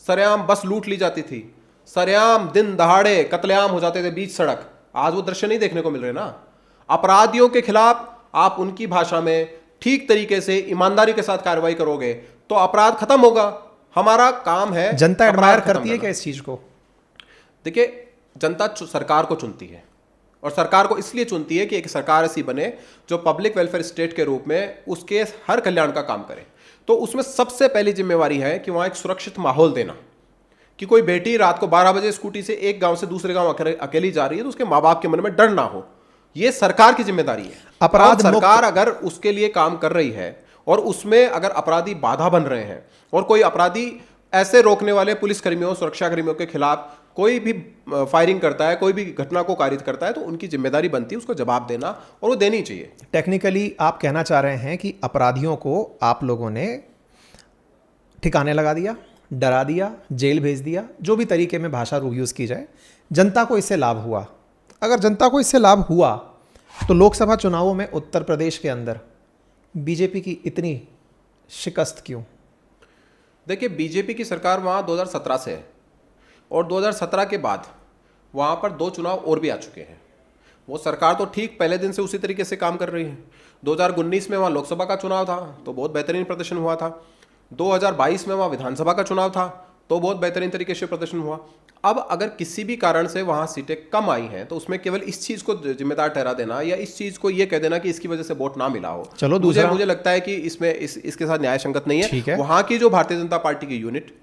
S1: सरेआम बस लूट ली जाती थी, सरेआम दिन दहाड़े कत्लेआम हो जाते थे बीच सड़क। आज वो दृश्य नहीं देखने को मिल रहे ना। अपराधियों के खिलाफ आप उनकी भाषा में ठीक तरीके से ईमानदारी के साथ कार्रवाई करोगे तो अपराध खत्म होगा। हमारा काम है।
S2: जनता एडमायर करती है क्या इस चीज को?
S1: देखिए, जनता सरकार को चुनती है, और सरकार को इसलिए चुनती है कि एक सरकार ऐसी बने जो पब्लिक वेलफेयर स्टेट के रूप में उसके हर कल्याण का काम करे। तो उसमें सबसे पहली जिम्मेवारी है कि वहां एक सुरक्षित माहौल देना, कि कोई बेटी रात को 12 बजे स्कूटी से एक गांव से दूसरे गांव अकेली जा रही है तो उसके माँ बाप के मन में डर ना हो। ये सरकार की जिम्मेदारी है।
S2: अपराध
S1: सरकार अगर उसके लिए काम कर रही है और उसमें अगर अपराधी बाधा बन रहे हैं और कोई अपराधी ऐसे रोकने वाले पुलिसकर्मियों, सुरक्षाकर्मियों के खिलाफ कोई भी फायरिंग करता है, कोई भी घटना को कारित करता है, तो उनकी जिम्मेदारी बनती है उसको जवाब देना, और वो देनी चाहिए।
S2: टेक्निकली आप कहना चाह रहे हैं कि अपराधियों को आप लोगों ने ठिकाने लगा दिया, डरा दिया, जेल भेज दिया, जो भी तरीके में भाषा यूज़ की जाए, जनता को इससे लाभ हुआ। अगर जनता को इससे लाभ हुआ तो लोकसभा चुनावों में उत्तर प्रदेश के अंदर बीजेपी की इतनी शिकस्त क्यों?
S1: देखिए, बीजेपी की सरकार वहाँ 2017 से है और 2017 के बाद वहाँ पर 2 चुनाव और भी आ चुके हैं। वो सरकार तो ठीक पहले दिन से उसी तरीके से काम कर रही है। 2019 में वहाँ लोकसभा का चुनाव था तो बहुत बेहतरीन प्रदर्शन हुआ था। 2022 में वहाँ विधानसभा का चुनाव था तो बहुत बेहतरीन तरीके से प्रदर्शन हुआ। अब अगर किसी भी कारण से वहाँ सीटें कम आई हैं तो उसमें केवल इस चीज़ को जिम्मेदार ठहरा देना या इस चीज़ को ये कह देना कि इसकी वजह से वोट ना मिला हो,
S2: चलो दूसरा,
S1: मुझे लगता है कि इसमें इसके साथ न्याय संगत नहीं
S2: है।
S1: वहाँ की जो भारतीय जनता पार्टी की यूनिट,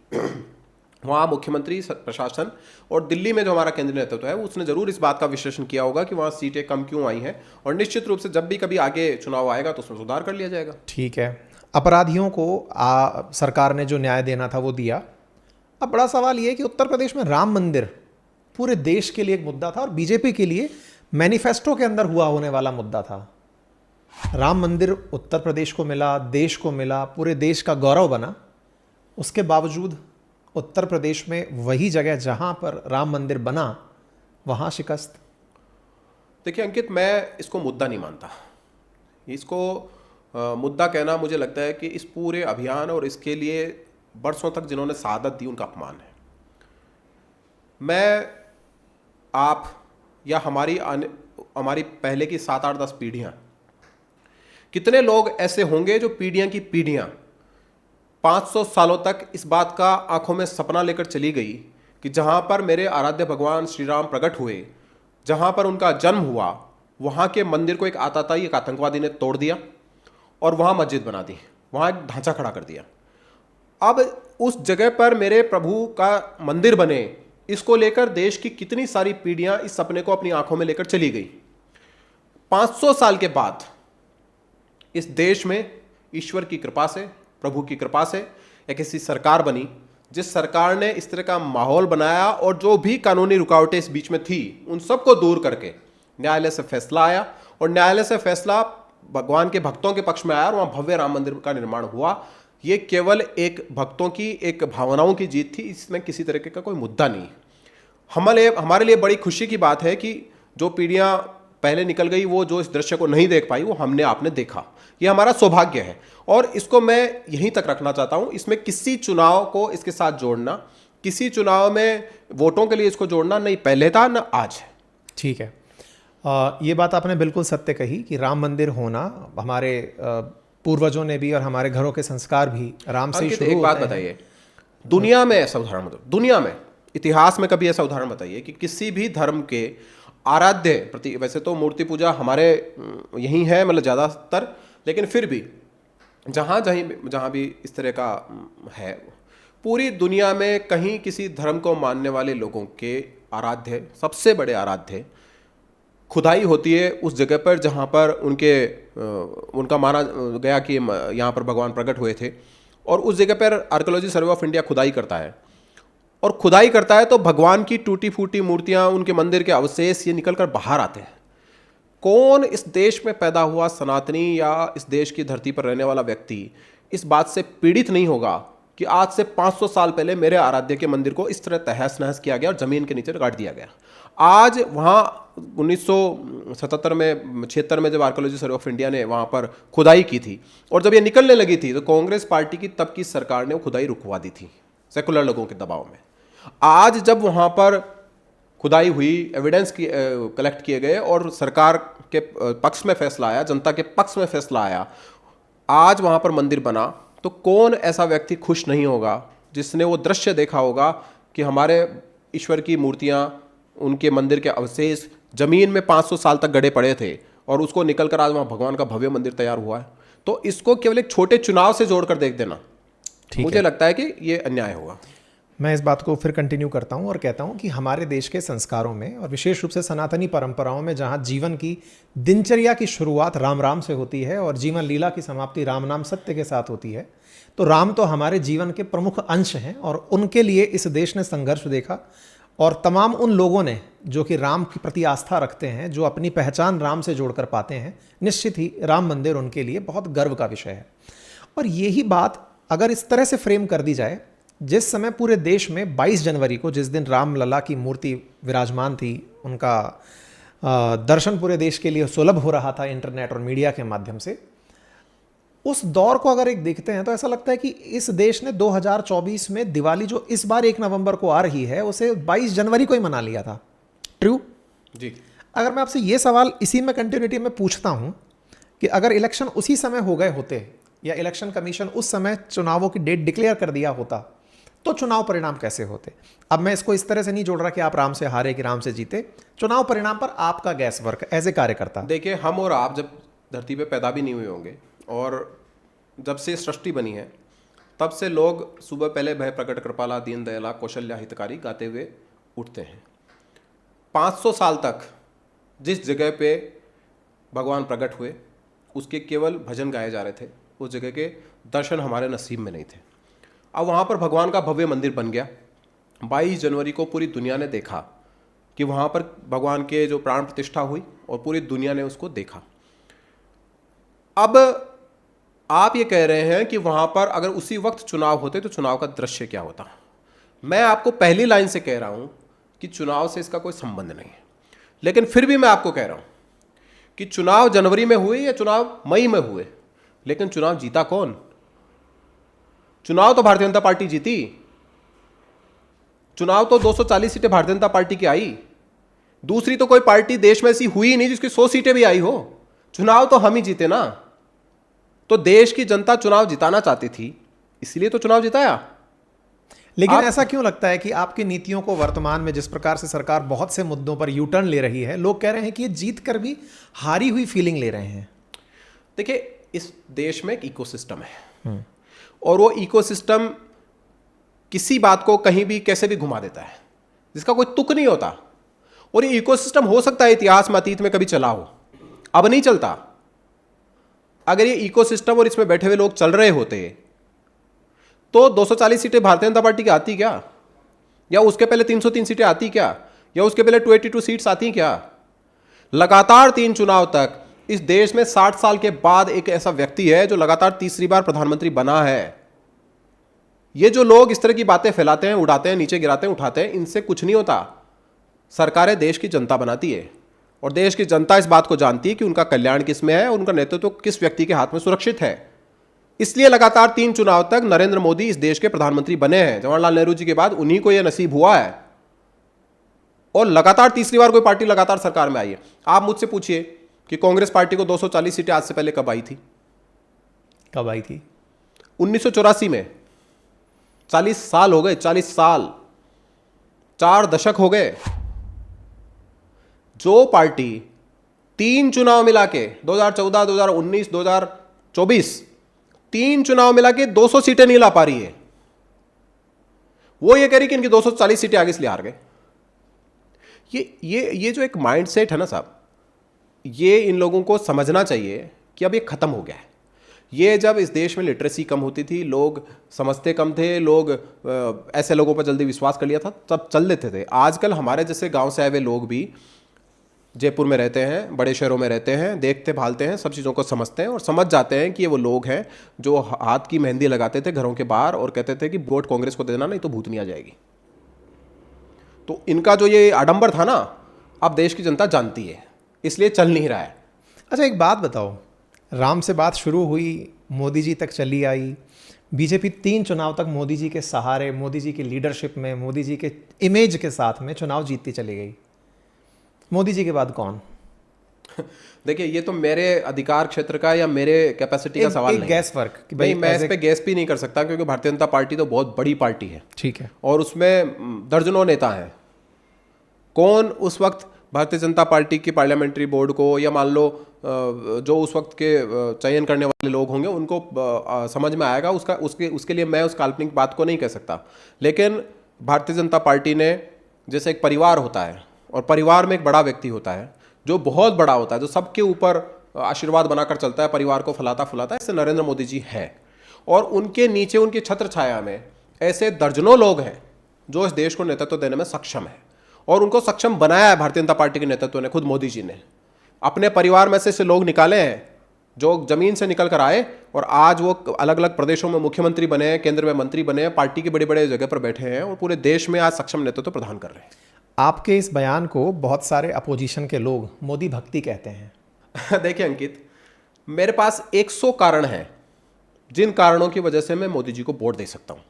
S1: वहाँ मुख्यमंत्री, प्रशासन और दिल्ली में जो हमारा केंद्रीय नेतृत्व है उसने जरूर इस बात का विश्लेषण किया होगा कि वहाँ सीटें कम क्यों आई हैं, और निश्चित रूप से जब भी कभी आगे चुनाव आएगा तो उसमें सुधार कर लिया जाएगा।
S2: ठीक है, अपराधियों को सरकार ने जो न्याय देना था वो दिया। अब बड़ा सवाल ये कि उत्तर प्रदेश में राम मंदिर पूरे देश के लिए एक मुद्दा था और बीजेपी के लिए मैनिफेस्टो के अंदर हुआ होने वाला मुद्दा था। राम मंदिर उत्तर प्रदेश को मिला, देश को मिला, पूरे देश का गौरव बना। उसके बावजूद उत्तर प्रदेश में वही जगह जहां पर राम मंदिर बना वहां शिकस्त।
S1: देखिए अंकित, मैं इसको मुद्दा नहीं मानता। इसको मुद्दा कहना मुझे लगता है कि इस पूरे अभियान और इसके लिए बरसों तक जिन्होंने शहादत दी उनका अपमान है। मैं, आप या हमारी पहले की 7, 8, 10 पीढ़ियाँ, कितने लोग ऐसे होंगे जो पीढ़ियाँ की पीढ़ियाँ 500 सालों तक इस बात का आंखों में सपना लेकर चली गई कि जहाँ पर मेरे आराध्य भगवान श्री राम प्रकट हुए, जहाँ पर उनका जन्म हुआ, वहाँ के मंदिर को एक आतताई, एक आतंकवादी ने तोड़ दिया और वहाँ मस्जिद बना दी, वहाँ एक ढांचा खड़ा कर दिया। अब उस जगह पर मेरे प्रभु का मंदिर बने, इसको लेकर देश की कितनी सारी पीढ़ियां इस सपने को अपनी आंखों में लेकर चली गई। 500 साल के बाद इस देश में ईश्वर की कृपा से, प्रभु की कृपा से एक ऐसी सरकार बनी जिस सरकार ने इस तरह का माहौल बनाया और जो भी कानूनी रुकावटें इस बीच में थी उन सबको दूर करके न्यायालय से फैसला आया और न्यायालय से फैसला भगवान के भक्तों के पक्ष में आया और वहाँ भव्य राम मंदिर का निर्माण हुआ। ये केवल एक भक्तों की, एक भावनाओं की जीत थी, इसमें किसी तरीके का कोई मुद्दा नहीं। हमारे लिए बड़ी खुशी की बात है कि जो पीढ़ियां पहले निकल गई वो जो इस दृश्य को नहीं देख पाई वो हमने आपने देखा। ये हमारा सौभाग्य है और इसको मैं यहीं तक रखना चाहता हूं। इसमें किसी चुनाव को इसके साथ जोड़ना, किसी चुनाव में वोटों के लिए इसको जोड़ना नहीं पहले था ना आज है।
S2: ठीक है, ये बात आपने बिल्कुल सत्य कही कि राम मंदिर होना, हमारे पूर्वजों ने भी और हमारे घरों के संस्कार भी राम से ही शुरू होते हैं।
S1: एक बात बताइए, दुनिया में ऐसा उदाहरण बताओ, दुनिया में इतिहास में कभी ऐसा उदाहरण बताइए कि किसी भी धर्म के आराध्य प्रति, वैसे तो मूर्ति पूजा हमारे यहीं है मतलब ज़्यादातर, लेकिन फिर भी जहाँ भी इस तरह का है, पूरी दुनिया में कहीं किसी धर्म को मानने वाले लोगों के आराध्य, सबसे बड़े आराध्य, खुदाई होती है उस जगह पर जहाँ पर उनका माना गया कि यहाँ पर भगवान प्रकट हुए थे, और उस जगह पर आर्कियोलॉजी सर्वे ऑफ इंडिया खुदाई करता है और खुदाई करता है तो भगवान की टूटी फूटी मूर्तियाँ, उनके मंदिर के अवशेष ये निकल कर बाहर आते हैं। कौन इस देश में पैदा हुआ सनातनी या इस देश की धरती पर रहने वाला व्यक्ति इस बात से पीड़ित नहीं होगा कि आज से 500 साल पहले मेरे आराध्य के मंदिर को इस तरह तहस नहस किया गया और ज़मीन के नीचे गाड़ दिया गया। आज वहाँ 1977 में 76 में जब आर्कियोलॉजी सर्वे ऑफ इंडिया ने वहाँ पर खुदाई की थी और जब ये निकलने लगी थी तो कांग्रेस पार्टी की तब की सरकार ने वो खुदाई रुकवा दी थी सेकुलर लोगों के दबाव में। आज जब वहाँ पर खुदाई हुई, एविडेंस कलेक्ट किए गए और सरकार के पक्ष में फैसला आया, जनता के पक्ष में फैसला आया, आज वहाँ पर मंदिर बना, तो कौन ऐसा व्यक्ति खुश नहीं होगा जिसने वो दृश्य देखा होगा कि हमारे ईश्वर की मूर्तियाँ, उनके मंदिर के अवशेष जमीन में 500 साल तक गड़े पड़े थे और उसको निकल कर आज वहाँ भगवान का भव्य मंदिर तैयार हुआ है। तो इसको केवल एक छोटे चुनाव से जोड़कर देख देना मुझे लगता है कि ये अन्याय होगा।
S2: मैं इस बात को फिर कंटिन्यू करता हूं और कहता हूं कि हमारे देश के संस्कारों में और विशेष रूप से सनातनी परंपराओं में जहां जीवन की दिनचर्या की शुरुआत राम राम से होती है और जीवन लीला की समाप्ति राम नाम सत्य के साथ होती है, तो राम तो हमारे जीवन के प्रमुख अंश हैं और उनके लिए इस देश ने संघर्ष देखा। और तमाम उन लोगों ने जो कि राम के प्रति आस्था रखते हैं, जो अपनी पहचान राम से जोड़कर पाते हैं, निश्चित ही राम मंदिर उनके लिए बहुत गर्व का विषय है। और यही बात अगर इस तरह से फ्रेम कर दी जाए, जिस समय पूरे देश में 22 जनवरी को, जिस दिन रामलला की मूर्ति विराजमान थी, उनका दर्शन पूरे देश के लिए सुलभ हो रहा था इंटरनेट और मीडिया के माध्यम से, उस दौर को अगर एक देखते हैं तो ऐसा लगता है कि इस देश ने 2024 में दिवाली जो इस बार 1 नवंबर को आ रही है, उसे 22 जनवरी को ही मना लिया था। ट्रू
S1: जी।
S2: अगर मैं आपसे ये सवाल इसी में कंटिन्यूटी में पूछता हूं कि अगर इलेक्शन उसी समय हो गए होते या इलेक्शन कमीशन उस समय चुनावों की डेट डिक्लेयर कर दिया होता, तो चुनाव परिणाम कैसे होते? अब मैं इसको इस तरह से नहीं जोड़ रहा कि आप राम से हारे कि राम से जीते। चुनाव परिणाम पर आपका गैस वर्क एज ए कार्यकर्ता।
S1: देखिए, हम और आप जब धरती पे पैदा भी नहीं हुए होंगे और जब से सृष्टि बनी है तब से लोग सुबह पहले भय प्रकट कृपाला दीन दयाला कौशल्या हितकारी गाते हुए उठते हैं। 500 साल तक जिस जगह पे भगवान प्रकट हुए उसके केवल भजन गाए जा रहे थे, उस जगह के दर्शन हमारे नसीब में नहीं थे। अब वहाँ पर भगवान का भव्य मंदिर बन गया। 22 जनवरी को पूरी दुनिया ने देखा कि वहाँ पर भगवान के जो प्राण प्रतिष्ठा हुई और पूरी दुनिया ने उसको देखा। अब आप ये कह रहे हैं कि वहाँ पर अगर उसी वक्त चुनाव होते तो चुनाव का दृश्य क्या होता? मैं आपको पहली लाइन से कह रहा हूँ कि चुनाव से इसका कोई संबंध नहीं है, लेकिन फिर भी मैं आपको कह रहा हूँ कि चुनाव जनवरी में हुए या चुनाव मई में हुए, लेकिन चुनाव जीता कौन? चुनाव तो भारतीय जनता पार्टी जीती। चुनाव तो 240 सीटें भारतीय जनता पार्टी की आई। दूसरी तो कोई पार्टी देश में ऐसी हुई नहीं जिसकी 100 सीटें भी आई हो। चुनाव तो हम ही जीते ना। तो देश की जनता चुनाव जिताना चाहती थी, इसलिए तो चुनाव जिताया।
S2: लेकिन ऐसा क्यों लगता है कि आपकी नीतियों को वर्तमान में जिस प्रकार से सरकार बहुत से मुद्दों पर यू टर्न ले रही है, लोग कह रहे हैं कि ये जीत कर भी हारी हुई फीलिंग ले रहे हैं?
S1: देखिए, इस देश में एक इकोसिस्टम है और वो इकोसिस्टम किसी बात को कहीं भी कैसे भी घुमा देता है, जिसका कोई तुक नहीं होता। और ये इकोसिस्टम हो सकता है इतिहास में अतीत में कभी चला हो, अब नहीं चलता। अगर ये इकोसिस्टम और इसमें बैठे हुए लोग चल रहे होते तो 240 सीटें भारतीय जनता पार्टी की आती क्या? या उसके पहले 303 सीटें आती क्या? या उसके पहले 282 सीट्स आती क्या? लगातार 3 चुनाव तक इस देश में 60 साल के बाद एक ऐसा व्यक्ति है जो लगातार तीसरी बार प्रधानमंत्री बना है। ये जो लोग इस तरह की बातें फैलाते हैं, उड़ाते हैं, नीचे गिराते हैं, उठाते हैं, इनसे कुछ नहीं होता। सरकारें देश की जनता बनाती है और देश की जनता इस बात को जानती है कि उनका कल्याण किस में है और उनका नेतृत्व किस व्यक्ति के हाथ में सुरक्षित है। इसलिए लगातार 3 चुनाव तक नरेंद्र मोदी इस देश के प्रधानमंत्री बने हैं। जवाहरलाल नेहरू जी के बाद उन्हीं को यह नसीब हुआ है और लगातार तीसरी बार कोई पार्टी लगातार सरकार में आई है। आप मुझसे पूछिए कि कांग्रेस पार्टी को 240 सीटें आज से पहले कब आई थी?
S2: कब आई थी?
S1: 1984 में। 40 साल हो गए, 40 साल, 4 दशक हो गए। जो पार्टी 3 चुनाव मिला के 2014, 2019, 2024 3 चुनाव मिला के 200 सीटें नहीं ला पा रही है, वो ये कह रही कि इनकी 240 सीटें आगे इसलिए हार गए। ये जो एक माइंडसेट है ना साहब, ये इन लोगों को समझना चाहिए कि अब ये खत्म हो गया है। ये जब इस देश में लिटरेसी कम होती थी, लोग समझते कम थे, लोग ऐसे लोगों पर जल्दी विश्वास कर लिया था, तब चल लेते थे। आजकल हमारे जैसे गांव से आए हुए लोग भी जयपुर में रहते हैं, बड़े शहरों में रहते हैं, देखते भालते हैं, सब चीज़ों को समझते हैं और समझ जाते हैं कि ये वो लोग हैं जो हाथ की मेहंदी लगाते थे घरों के बाहर और कहते थे कि वोट कांग्रेस को देना, नहीं तो भूतनी आ जाएगी। तो इनका जो ये आडंबर था ना, अब देश की जनता जानती है, इसलिए चल नहीं रहा है।
S2: अच्छा, एक बात बताओ, राम से बात शुरू हुई, मोदी जी तक चली आई, बीजेपी 3 चुनाव तक मोदी जी के सहारे, मोदी जी की लीडरशिप में, मोदी जी के इमेज के साथ में चुनाव जीतती चली गई। मोदी जी के बाद कौन?
S1: देखिए, ये तो मेरे अधिकार क्षेत्र का या मेरे कैपेसिटी का सवाल नहीं है।
S2: गैस वर्क कि
S1: भाई, मैं इस पे गैस भी नहीं कर सकता क्योंकि भारतीय जनता पार्टी तो बहुत बड़ी पार्टी है।
S2: ठीक है।
S1: और उसमें दर्जनों नेता हैं। कौन उस वक्त भारतीय जनता पार्टी की पार्लियामेंट्री बोर्ड को या मान लो जो उस वक्त के चयन करने वाले लोग होंगे उनको समझ में आएगा, उसके लिए मैं उस काल्पनिक बात को नहीं कह सकता। लेकिन भारतीय जनता पार्टी ने, जैसे एक परिवार होता है और परिवार में एक बड़ा व्यक्ति होता है जो बहुत बड़ा होता है, जो सबके ऊपर आशीर्वाद बनाकर चलता है, परिवार को फलाता फुलाता है, इससे नरेंद्र मोदी जी है। और उनके नीचे, उनकी छत्र छाया में ऐसे दर्जनों लोग हैं जो इस देश को नेतृत्व देने में सक्षम है, और उनको सक्षम बनाया है भारतीय जनता पार्टी के नेतृत्व ने, खुद मोदी जी ने अपने परिवार में से लोग निकाले हैं जो जमीन से निकल कर आए और आज वो अलग अलग प्रदेशों में मुख्यमंत्री बने हैं, केंद्र में मंत्री बने हैं, पार्टी के बड़े बड़े जगह पर बैठे हैं और पूरे देश में आज सक्षम नेतृत्व प्रदान कर रहे हैं।
S2: आपके इस बयान को बहुत सारे अपोजिशन के लोग मोदी भक्ति कहते हैं।
S1: देखिए अंकित, मेरे पास 100 कारण हैं जिन कारणों की वजह से मैं मोदी जी को वोट दे सकता हूं,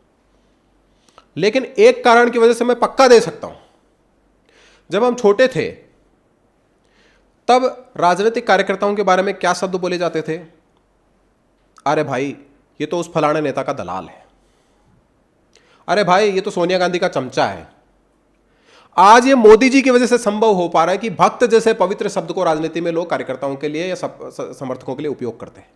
S1: लेकिन एक कारण की वजह से मैं पक्का दे सकता हूं। जब हम छोटे थे तब राजनीतिक कार्यकर्ताओं के बारे में क्या शब्द बोले जाते थे? अरे भाई ये तो उस फलाने नेता का दलाल है, अरे भाई ये तो सोनिया गांधी का चमचा है। आज ये मोदी जी की वजह से संभव हो पा रहा है कि भक्त जैसे पवित्र शब्द को राजनीति में लोग कार्यकर्ताओं के लिए या समर्थकों के लिए उपयोग करते हैं।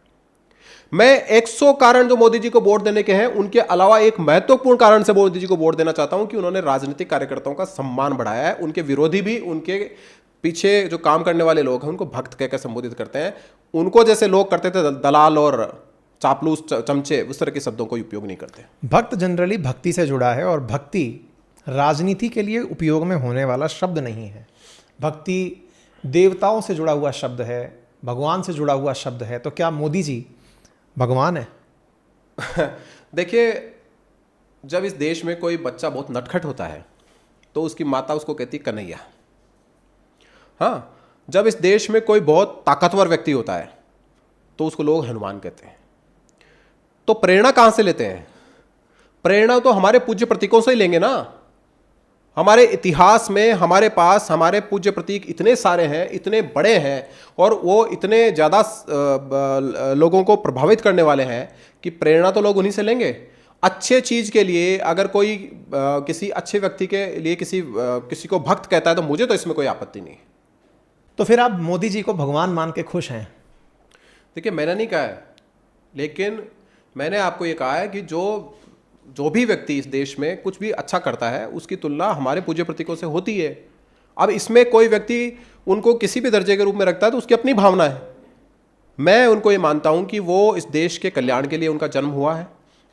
S1: मैं 100 कारण जो मोदी जी को वोट देने के हैं उनके अलावा एक महत्वपूर्ण कारण से मोदी जी को वोट देना चाहता हूं कि उन्होंने राजनीतिक कार्यकर्ताओं का सम्मान बढ़ाया है। उनके विरोधी भी, उनके पीछे जो काम करने वाले लोग हैं उनको भक्त कहकर संबोधित करते हैं। उनको जैसे लोग करते थे दलाल और चापलूस, चमचे, उस तरह के शब्दों को उपयोग नहीं करते।
S2: भक्त जनरली भक्ति से जुड़ा है और भक्ति राजनीति के लिए उपयोग में होने वाला शब्द नहीं है। भक्ति देवताओं से जुड़ा हुआ शब्द है, भगवान से जुड़ा हुआ शब्द है। तो क्या मोदी जी भगवान है?
S1: देखिए, जब इस देश में कोई बच्चा बहुत नटखट होता है तो उसकी माता उसको कहती कन्हैया। हाँ, जब इस देश में कोई बहुत ताकतवर व्यक्ति होता है तो उसको लोग हनुमान कहते हैं। तो प्रेरणा कहां से लेते हैं? प्रेरणा तो हमारे पूज्य प्रतीकों से ही लेंगे ना। हमारे इतिहास में हमारे पास हमारे पूज्य प्रतीक इतने सारे हैं, इतने बड़े हैं और वो इतने ज़्यादा लोगों को प्रभावित करने वाले हैं कि प्रेरणा तो लोग उन्हीं से लेंगे। अच्छे चीज़ के लिए अगर कोई किसी अच्छे व्यक्ति के लिए किसी को भक्त कहता है तो मुझे तो इसमें कोई आपत्ति नहीं।
S2: तो फिर आप मोदी जी को भगवान मान के खुश हैं?
S1: देखिए, मैंने नहीं कहा है, लेकिन मैंने आपको ये कहा है कि जो भी व्यक्ति इस देश में कुछ भी अच्छा करता है उसकी तुलना हमारे पूज्य प्रतीकों से होती है। अब इसमें कोई व्यक्ति उनको किसी भी दर्जे के रूप में रखता है तो उसकी अपनी भावना है। मैं उनको ये मानता हूं कि वो इस देश के कल्याण के लिए उनका जन्म हुआ है,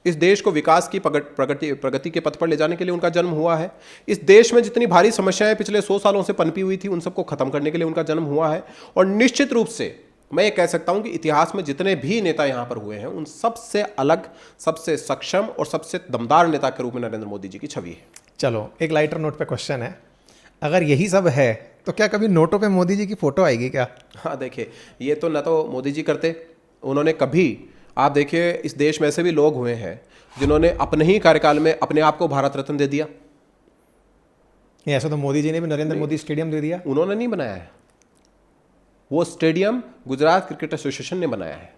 S1: इस देश को विकास की प्रगति के पथ पर ले जाने के लिए उनका जन्म हुआ है, इस देश में जितनी भारी समस्याएं पिछले 100 सालों से पनपी हुई थी उन सबको खत्म करने के लिए उनका जन्म हुआ है। और निश्चित रूप से मैं ये कह सकता हूं कि इतिहास में जितने भी नेता यहां पर हुए हैं उन सबसे अलग, सबसे सक्षम और सबसे दमदार नेता के रूप में नरेंद्र मोदी जी की छवि है।
S2: चलो, एक लाइटर नोट पे क्वेश्चन है, अगर यही सब है तो क्या कभी नोटों पे मोदी जी की फोटो आएगी क्या?
S1: हाँ, देखिए, ये तो न तो मोदी जी करते, उन्होंने कभी, आप देखिए इस देश में ऐसे भी लोग हुए हैं जिन्होंने अपने ही कार्यकाल में अपने आप को भारत रत्न दे दिया।
S2: ऐसा तो मोदी जी ने भी नरेंद्र मोदी स्टेडियम दे दिया।
S1: उन्होंने नहीं बनाया है, वो स्टेडियम गुजरात क्रिकेट एसोसिएशन ने बनाया है।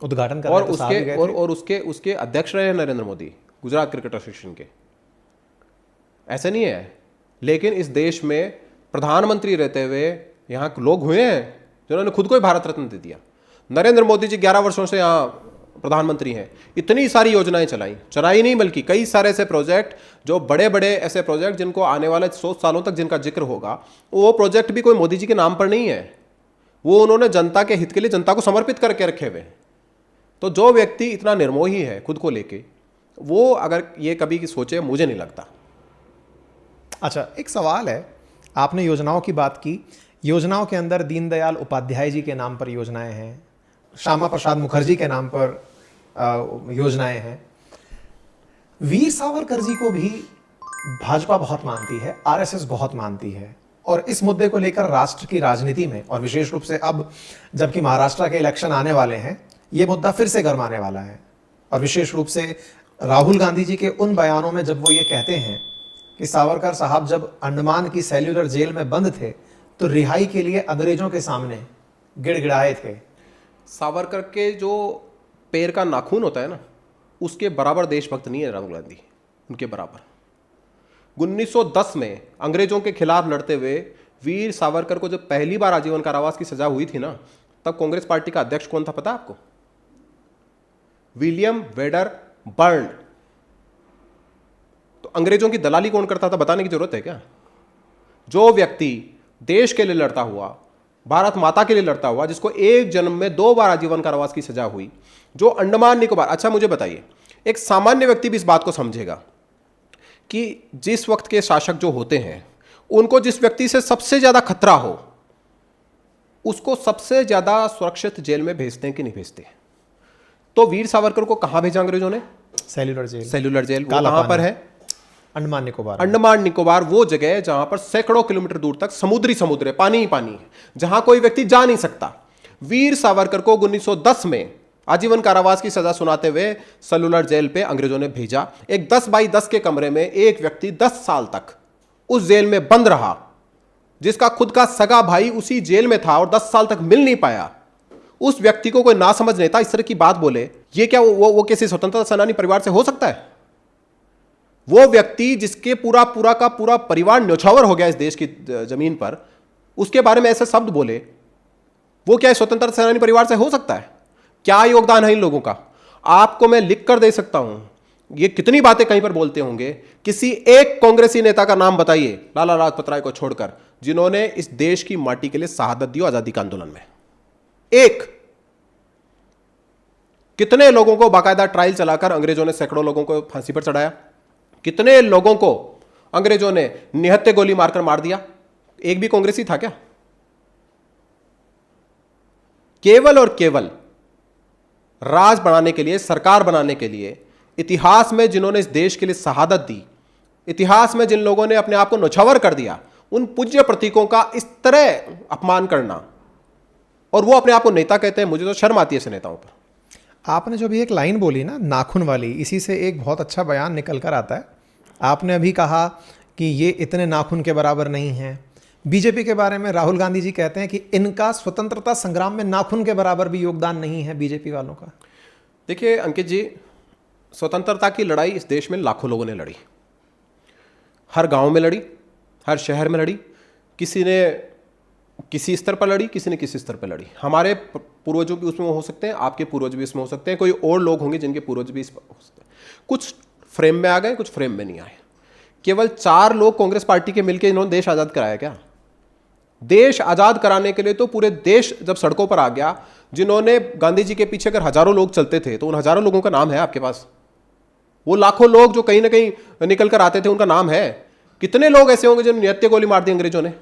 S2: उद्घाटन कर
S1: और उसके अध्यक्ष रहे हैं नरेंद्र मोदी गुजरात क्रिकेट एसोसिएशन के। ऐसे नहीं है, लेकिन इस देश में प्रधानमंत्री रहते हुए यहाँ लोग हुए हैं जिन्होंने खुद को ही भारत रत्न दे दिया। नरेंद्र मोदी जी 11 वर्षों से यहाँ प्रधानमंत्री हैं, इतनी सारी योजनाएं चलाई नहीं, बल्कि कई सारे ऐसे प्रोजेक्ट, जो बड़े बड़े ऐसे प्रोजेक्ट जिनको आने वाले 100 सालों तक जिनका जिक्र होगा, वो प्रोजेक्ट भी कोई मोदी जी के नाम पर नहीं है, वो उन्होंने जनता के हित के लिए जनता को समर्पित करके रखे हुए। तो जो व्यक्ति इतना निर्मोही है खुद को लेके, वो अगर ये कभी की सोचे, मुझे नहीं लगता।
S2: अच्छा, एक सवाल है, आपने योजनाओं की बात की, योजनाओं के अंदर दीनदयाल उपाध्याय जी के नाम पर योजनाएं हैं, श्यामा प्रसाद मुखर्जी के नाम पर योजनाएं हैं, वीर सावरकर जी को भी भाजपा बहुत मानती है, आरएसएस बहुत मानती है, और इस मुद्दे को लेकर राष्ट्र की राजनीति में, और विशेष रूप से अब जबकि महाराष्ट्र के इलेक्शन आने वाले हैं, ये मुद्दा फिर से गरमाने वाला है। और विशेष रूप से राहुल गांधी जी के उन बयानों में जब वो ये कहते हैं कि सावरकर साहब जब अंडमान की सेल्यूलर जेल में बंद थे तो रिहाई के लिए अंग्रेजों के सामने गिड़गिड़ाए थे।
S1: सावरकर के जो पैर का नाखून होता है ना, उसके बराबर देशभक्त नहीं है राहुल गांधी, उनके बराबर। 1910 में अंग्रेजों के खिलाफ लड़ते हुए वीर सावरकर को जब पहली बार आजीवन कारावास की सजा हुई थी ना, तब कांग्रेस पार्टी का अध्यक्ष कौन था पता आपको? William Wedderburn. तो अंग्रेजों की दलाली कौन करता था बताने की जरूरत है क्या? जो व्यक्ति देश के लिए लड़ता हुआ, भारत माता के लिए लड़ता हुआ, जिसको एक जन्म में 2 बार आजीवन कारावास की सजा हुई, जो अंडमान निकोबार, अच्छा मुझे बताइए, एक सामान्य व्यक्ति भी इस बात को समझेगा कि जिस वक्त के शासक जो होते हैं उनको जिस व्यक्ति से सबसे ज्यादा खतरा हो उसको सबसे ज्यादा सुरक्षित जेल में भेजते हैं कि नहीं भेजते? तो वीर सावरकर को कहां भेजा अंग्रेजों ने?
S2: Cellular jail.
S1: Cellular jail. वो
S2: काला
S1: कहां
S2: पानी।
S1: पर है?
S2: अंडमान निकोबार।
S1: अंडमान निकोबार वो जगह है जहां पर सैकड़ों किलोमीटर दूर तक समुद्र है, पानी ही पानी है, जहां कोई व्यक्ति जा नहीं सकता। वीर सावरकर को 1910 में आजीवन कारावास की सजा सुनाते हुए सेल्यूलर जेल पे अंग्रेजों ने भेजा। एक 10 बाई 10 के कमरे में एक व्यक्ति 10 साल तक उस जेल में बंद रहा, जिसका खुद का सगा भाई उसी जेल में था और 10 साल तक मिल नहीं पाया। उस व्यक्ति को कोई नासमझ नेता इस तरह की बात बोले, ये क्या वो किसी स्वतंत्रता सेनानी परिवार से हो सकता है? वो व्यक्ति जिसके पूरा का पूरा परिवार न्योछावर हो गया इस देश की जमीन पर, उसके बारे में ऐसे शब्द बोले, वो क्या स्वतंत्रता सेनानी परिवार से हो सकता है? क्या योगदान है इन लोगों का? आपको मैं लिख कर दे सकता हूं। ये कितनी बातें कहीं पर बोलते होंगे, किसी एक कांग्रेसी नेता का नाम बताइए लाला लाजपत राय को छोड़कर, जिन्होंने इस देश की माटी के लिए शहादत दी आजादी के आंदोलन में। एक कितने लोगों को बाकायदा ट्रायल चलाकर अंग्रेजों ने सैकड़ों लोगों को फांसी पर चढ़ाया? कितने लोगों को अंग्रेजों ने निहत्थे गोली मारकर मार दिया? एक भी कांग्रेसी था क्या? केवल और केवल राज बनाने के लिए, सरकार बनाने के लिए, इतिहास में जिन्होंने इस देश के लिए शहादत दी, इतिहास में जिन लोगों ने अपने आप को नौछावर कर दिया, उन पूज्य प्रतीकों का इस तरह अपमान करना, और वो अपने आप को नेता कहते हैं। मुझे तो शर्म आती है ऐसे नेताओं पर।
S2: आपने जो भी एक लाइन बोली ना नाखून वाली, इसी से एक बहुत अच्छा बयान निकल कर आता है। आपने अभी कहा कि ये इतने नाखून के बराबर नहीं हैं। बीजेपी के बारे में राहुल गांधी जी कहते हैं कि इनका स्वतंत्रता संग्राम में नाखून के बराबर भी योगदान नहीं है बीजेपी वालों का।
S1: देखिए अंकित जी, स्वतंत्रता की लड़ाई इस देश में लाखों लोगों ने लड़ी, हर गांव में लड़ी, हर शहर में लड़ी, किसी ने किसी स्तर पर लड़ी, किसी ने किसी स्तर पर लड़ी। हमारे पूर्वजों भी उसमें हो सकते हैं, आपके पूर्वज भी इसमें हो सकते हैं, कोई और लोग होंगे जिनके पूर्वज भी इसमें हो सकते हैं। कुछ फ्रेम में आ गए, कुछ फ्रेम में नहीं आए। केवल 4 लोग कांग्रेस पार्टी के मिलकर इन्होंने देश आजाद कराया क्या? देश आजाद कराने के लिए तो पूरे देश जब सड़कों पर आ गया, जिन्होंने गांधी जी के पीछे अगर हजारों लोग चलते थे तो उन हजारों लोगों का नाम है आपके पास? वो लाखों लोग जो कहीं ना कहीं निकल कर आते थे उनका नाम है? कितने लोग ऐसे होंगे जिन्होंने निहत्थे गोली मार दी अंग्रेजों ने?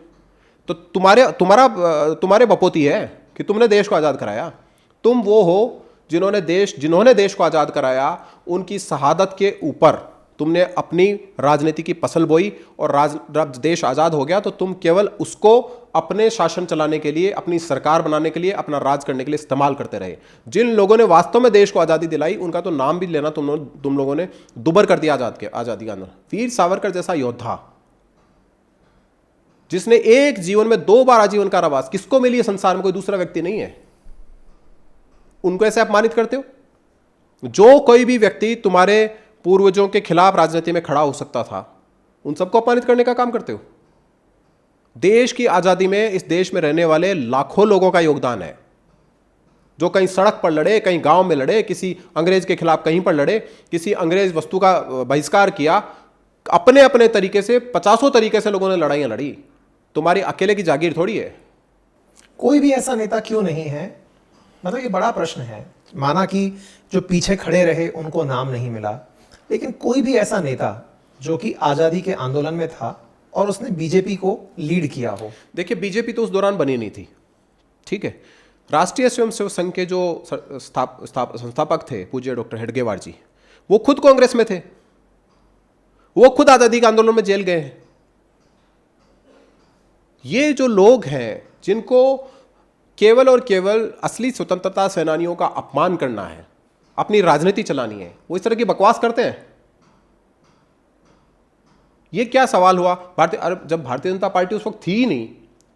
S1: तो तुम्हारे बपोती है कि तुमने देश को आजाद कराया। तुम वो हो जिन्होंने देश को आजाद कराया, उनकी शहादत के ऊपर तुमने अपनी राजनीति की फसल बोई, और जब देश आजाद हो गया तो तुम केवल उसको अपने शासन चलाने के लिए, अपनी सरकार बनाने के लिए, अपना राज करने के लिए इस्तेमाल करते रहे। जिन लोगों ने वास्तव में देश को आजादी दिलाई, उनका तो नाम भी लेना तुम लोगों ने दुबर कर दिया आजादी का आंदोलन। वीर सावरकर जैसा योद्धा, जिसने एक जीवन में 2 बार आजीवन कारावास, किसको मिली है संसार में? कोई दूसरा व्यक्ति नहीं है। उनको ऐसे अपमानित करते हो? जो कोई भी व्यक्ति तुम्हारे पूर्वजों के खिलाफ राजनीति में खड़ा हो सकता था, उन सबको अपमानित करने का काम करते हो। देश की आजादी में इस देश में रहने वाले लाखों लोगों का योगदान है, जो कहीं सड़क पर लड़े, कहीं गांव में लड़े, किसी अंग्रेज के खिलाफ कहीं पर लड़े, किसी अंग्रेज वस्तु का बहिष्कार किया, अपने अपने तरीके से 50 तरीके से लोगों ने लड़ाइयां लड़ी। तुम्हारी अकेले की जागीर थोड़ी है।
S2: कोई भी ऐसा नेता क्यों नहीं है? मतलब ये बड़ा प्रश्न है। माना कि जो पीछे खड़े रहे उनको नाम नहीं मिला, लेकिन कोई भी ऐसा नेता जो कि आजादी के आंदोलन में था और उसने बीजेपी को लीड किया हो।
S1: देखिए, बीजेपी तो उस दौरान बनी नहीं थी, ठीक है। राष्ट्रीय स्वयंसेवक संघ के जो संस्थापक थे पूज्य डॉक्टर हेडगेवार जी, वो खुद कांग्रेस में थे, वो खुद आजादी के आंदोलन में जेल गए हैं। ये जो लोग हैं जिनको केवल और केवल असली स्वतंत्रता सेनानियों का अपमान करना है, अपनी राजनीति चलानी है, वो इस तरह की बकवास करते हैं। ये क्या सवाल हुआ? जब भारतीय जनता पार्टी उस वक्त थी ही नहीं,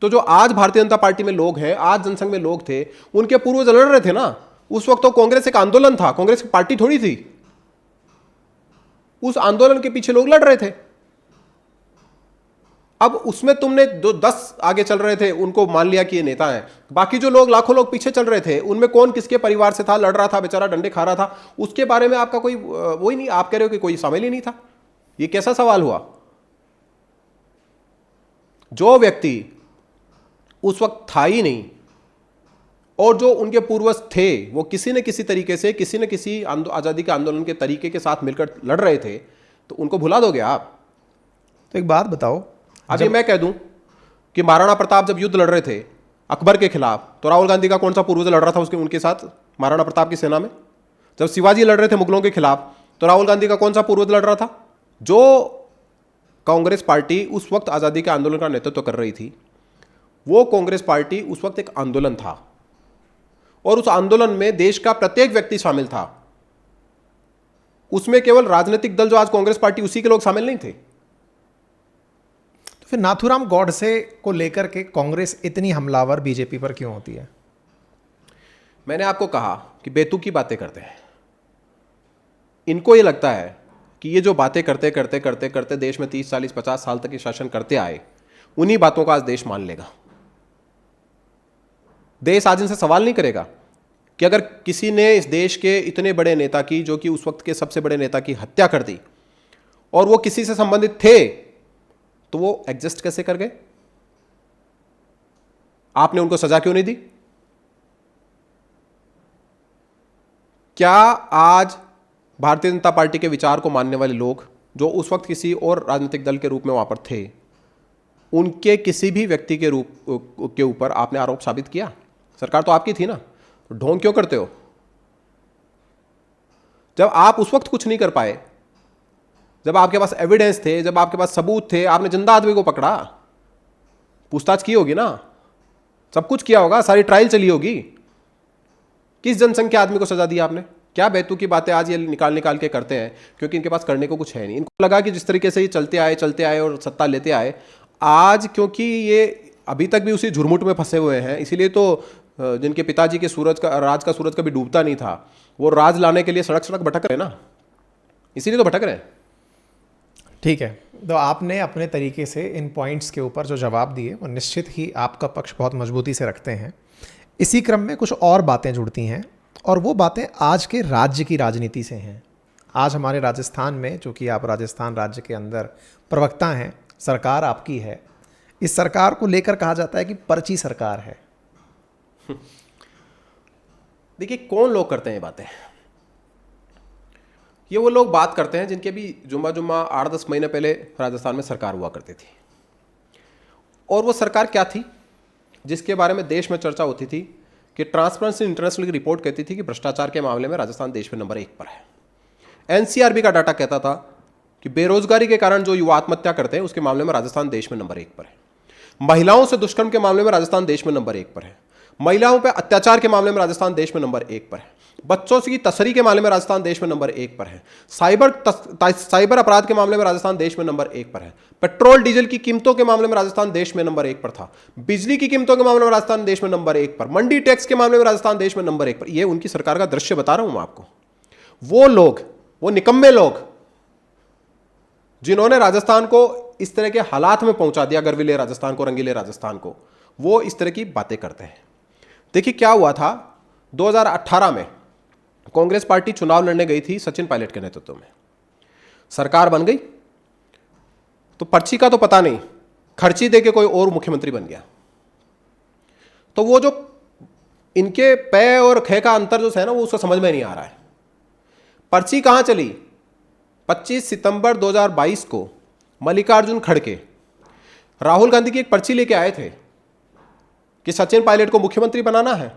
S1: तो जो आज भारतीय जनता पार्टी में लोग हैं, आज जनसंघ में लोग थे, उनके पूर्वज लड़ रहे थे ना। उस वक्त तो कांग्रेस एक आंदोलन था, कांग्रेस की पार्टी थोड़ी थी। उस आंदोलन के पीछे लोग लड़ रहे थे। अब उसमें तुमने जो 10 आगे चल रहे थे उनको मान लिया कि ये नेता हैं, बाकी जो लोग लाखों लोग पीछे चल रहे थे, उनमें कौन किसके परिवार से था, लड़ रहा था, बेचारा डंडे खा रहा था, उसके बारे में आपका कोई वही नहीं। आप कह रहे हो कि कोई शामिल ही नहीं था। ये कैसा सवाल हुआ? जो व्यक्ति उस वक्त था ही नहीं और जो उनके पूर्वज थे वो किसी न किसी तरीके से किसी न किसी आजादी के आंदोलन के तरीके के साथ मिलकर लड़ रहे थे, तो उनको भुला दोगे आप?
S2: तो एक बात बताओ,
S1: अभी मैं कह दूं कि महाराणा प्रताप जब युद्ध लड़ रहे थे अकबर के खिलाफ, तो राहुल गांधी का कौन सा पूर्वज लड़ रहा था उसके उनके साथ महाराणा प्रताप की सेना में? जब शिवाजी लड़ रहे थे मुगलों के खिलाफ, तो राहुल गांधी का कौन सा पूर्वज लड़ रहा था? जो कांग्रेस पार्टी उस वक्त आज़ादी के आंदोलन का नेतृत्व कर रही थी, वो कांग्रेस पार्टी उस वक्त एक आंदोलन था और उस आंदोलन में देश का प्रत्येक व्यक्ति शामिल था। उसमें केवल राजनीतिक दल जो आज कांग्रेस पार्टी, उसी के लोग शामिल नहीं थे।
S2: तो फिर नाथूराम गॉडसे को लेकर के कांग्रेस इतनी हमलावर बीजेपी पर क्यों होती है?
S1: मैंने आपको कहा कि बेतुकी बातें करते हैं। इनको ये लगता है कि ये जो बातें करते करते करते करते देश में 30, 40, 50 साल तक ये शासन करते आए, उन्हीं बातों का आज देश मान लेगा। देश आज इनसे सवाल नहीं करेगा कि अगर किसी ने इस देश के इतने बड़े नेता की, जो कि उस वक्त के सबसे बड़े नेता की हत्या कर दी और वो किसी से संबंधित थे, तो वो एग्जिस्ट कैसे कर गए? आपने उनको सजा क्यों नहीं दी? क्या आज भारतीय जनता पार्टी के विचार को मानने वाले लोग जो उस वक्त किसी और राजनीतिक दल के रूप में वहां पर थे, उनके किसी भी व्यक्ति के रूप के ऊपर आपने आरोप साबित किया? सरकार तो आपकी थी ना, तो ढोंग क्यों करते हो? जब आप उस वक्त कुछ नहीं कर पाए, जब आपके पास एविडेंस थे, जब आपके पास सबूत थे, आपने जिंदा आदमी को पकड़ा, पूछताछ की होगी ना, सब कुछ किया होगा, सारी ट्रायल चली होगी। किस जनसंख्या आदमी को सजा दी आपने? क्या बेतुकी की बातें आज ये निकाल के करते हैं क्योंकि इनके पास करने को कुछ है नहीं। इनको लगा कि जिस तरीके से ये चलते आए और सत्ता लेते आए, आज क्योंकि ये अभी तक भी उसी झुरमुट में फंसे हुए हैं, इसीलिए तो जिनके पिताजी के राज का सूरज कभी डूबता नहीं था, वो राज लाने के लिए सड़क सड़क भटक रहे ना, इसीलिए तो भटक रहे हैं।
S2: ठीक है, तो आपने अपने तरीके से इन पॉइंट्स के ऊपर जो जवाब दिए वो निश्चित ही आपका पक्ष बहुत मजबूती से रखते हैं। इसी क्रम में कुछ और बातें जुड़ती हैं और वो बातें आज के राज्य की राजनीति से हैं। आज हमारे राजस्थान में, जो कि आप राजस्थान राज्य के अंदर प्रवक्ता हैं, सरकार आपकी है, इस सरकार को लेकर कहा जाता है कि पर्ची सरकार है।
S1: देखिए, कौन लोग करते हैं ये बातें? ये वो लोग बात करते हैं जिनके भी जुम्मा 8-10 महीने पहले राजस्थान में सरकार हुआ करती थी। और वो सरकार क्या थी जिसके बारे में देश में चर्चा होती थी कि ट्रांसपेरेंसी इंटरनेशनल की रिपोर्ट कहती थी कि भ्रष्टाचार के मामले में राजस्थान देश में नंबर 1 पर है। एनसीआरबी का डाटा कहता था कि बेरोजगारी के कारण जो युवा आत्महत्या करते हैं उसके मामले में राजस्थान देश में नंबर 1 पर है। महिलाओं से दुष्कर्म के मामले में राजस्थान देश में नंबर 1 पर है। महिलाओं पर अत्याचार के मामले में राजस्थान देश में नंबर 1 पर है। बच्चों की तस्करी के मामले में राजस्थान देश में नंबर 1 पर है। साइबर अपराध के मामले में राजस्थान देश में नंबर 1 पर है। पेट्रोल डीजल की कीमतों के मामले में राजस्थान देश में नंबर 1 पर था। बिजली की कीमतों के मामले में राजस्थान देश में नंबर 1 पर। मंडी टैक्स के मामले में राजस्थान देश में नंबर 1 पर। यह उनकी सरकार का दृश्य बता रहा हूं मैं आपको। वो लोग, वो निकम्मे लोग जिन्होंने राजस्थान को इस तरह के हालात में पहुंचा दिया, गर्विले राजस्थान को, रंगीले राजस्थान को, वो इस तरह की बातें करते हैं। देखिए क्या हुआ था, 2018 में कांग्रेस पार्टी चुनाव लड़ने गई थी सचिन पायलट के नेतृत्व में। सरकार बन गई तो पर्ची का तो पता नहीं, खर्ची दे के कोई और मुख्यमंत्री बन गया। तो वो जो इनके पे और खे का अंतर जो है ना, वो उसको समझ में नहीं आ रहा है। पर्ची कहां चली? 25 सितंबर 2022 को मल्लिकार्जुन खड़गे राहुल गांधी की एक पर्ची लेके आए थे कि सचिन पायलट को मुख्यमंत्री बनाना है,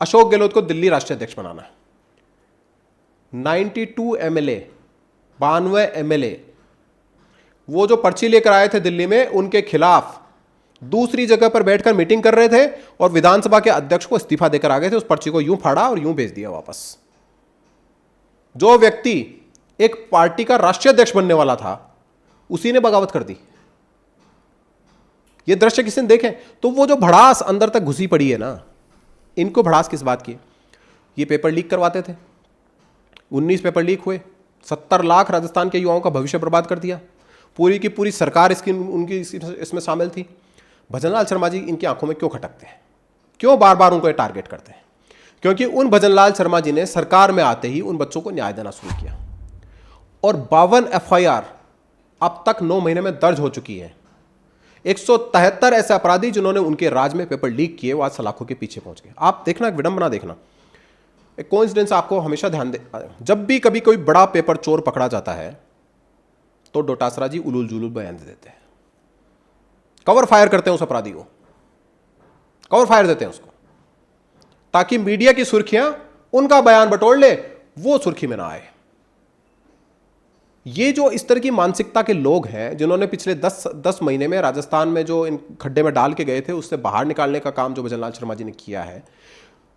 S1: अशोक गहलोत को दिल्ली राष्ट्रीय अध्यक्ष बनाना है। 92 एमएलए, 92 एमएलए वो जो पर्ची लेकर आए थे दिल्ली में, उनके खिलाफ दूसरी जगह पर बैठकर मीटिंग कर रहे थे और विधानसभा के अध्यक्ष को इस्तीफा देकर आ गए थे। उस पर्ची को यूं फाड़ा और यूं भेज दिया वापस। जो व्यक्ति एक पार्टी का राष्ट्रीय अध्यक्ष बनने वाला था, उसी ने बगावत कर दी। ये दृश्य किसी ने देखे? तो वो जो भड़ास अंदर तक घुसी पड़ी है ना, इनको भड़ास किस बात की? ये पेपर लीक करवाते थे, 19 पेपर लीक हुए, 70 लाख राजस्थान के युवाओं का भविष्य बर्बाद कर दिया। पूरी की पूरी सरकार उनकी इसमें शामिल थी। भजनलाल शर्मा जी इनकी आंखों में क्यों खटकते हैं? क्यों बार बार उनको टारगेट करते हैं? क्योंकि उन भजनलाल शर्मा जी ने सरकार में आते ही उन बच्चों को न्याय देना शुरू किया और 52 एफआईआर अब तक 9 महीने में दर्ज हो चुकी है। 173 ऐसे अपराधी जिन्होंने उनके राज में पेपर लीक किए, वो आज सलाखों के पीछे पहुंच गए। आप देखना, एक विडंबना देखना, एक कोइंसिडेंस आपको हमेशा ध्यान दे। जब भी कभी कोई बड़ा पेपर चोर पकड़ा जाता है तो डोटासरा जी उलूल जुलूल बयान दे देते हैं, कवर फायर करते हैं उस अपराधी को, कवर फायर देते हैं उसको, ताकि मीडिया की सुर्खियां उनका बयान बटोर ले, वो सुर्खी में ना आए। ये जो इस तरह की मानसिकता के लोग हैं, जिन्होंने पिछले 10 महीने में राजस्थान में जो इन खड्डे में डाल के गए थे, उससे बाहर निकालने का काम जो भजनलाल शर्मा जी ने किया है,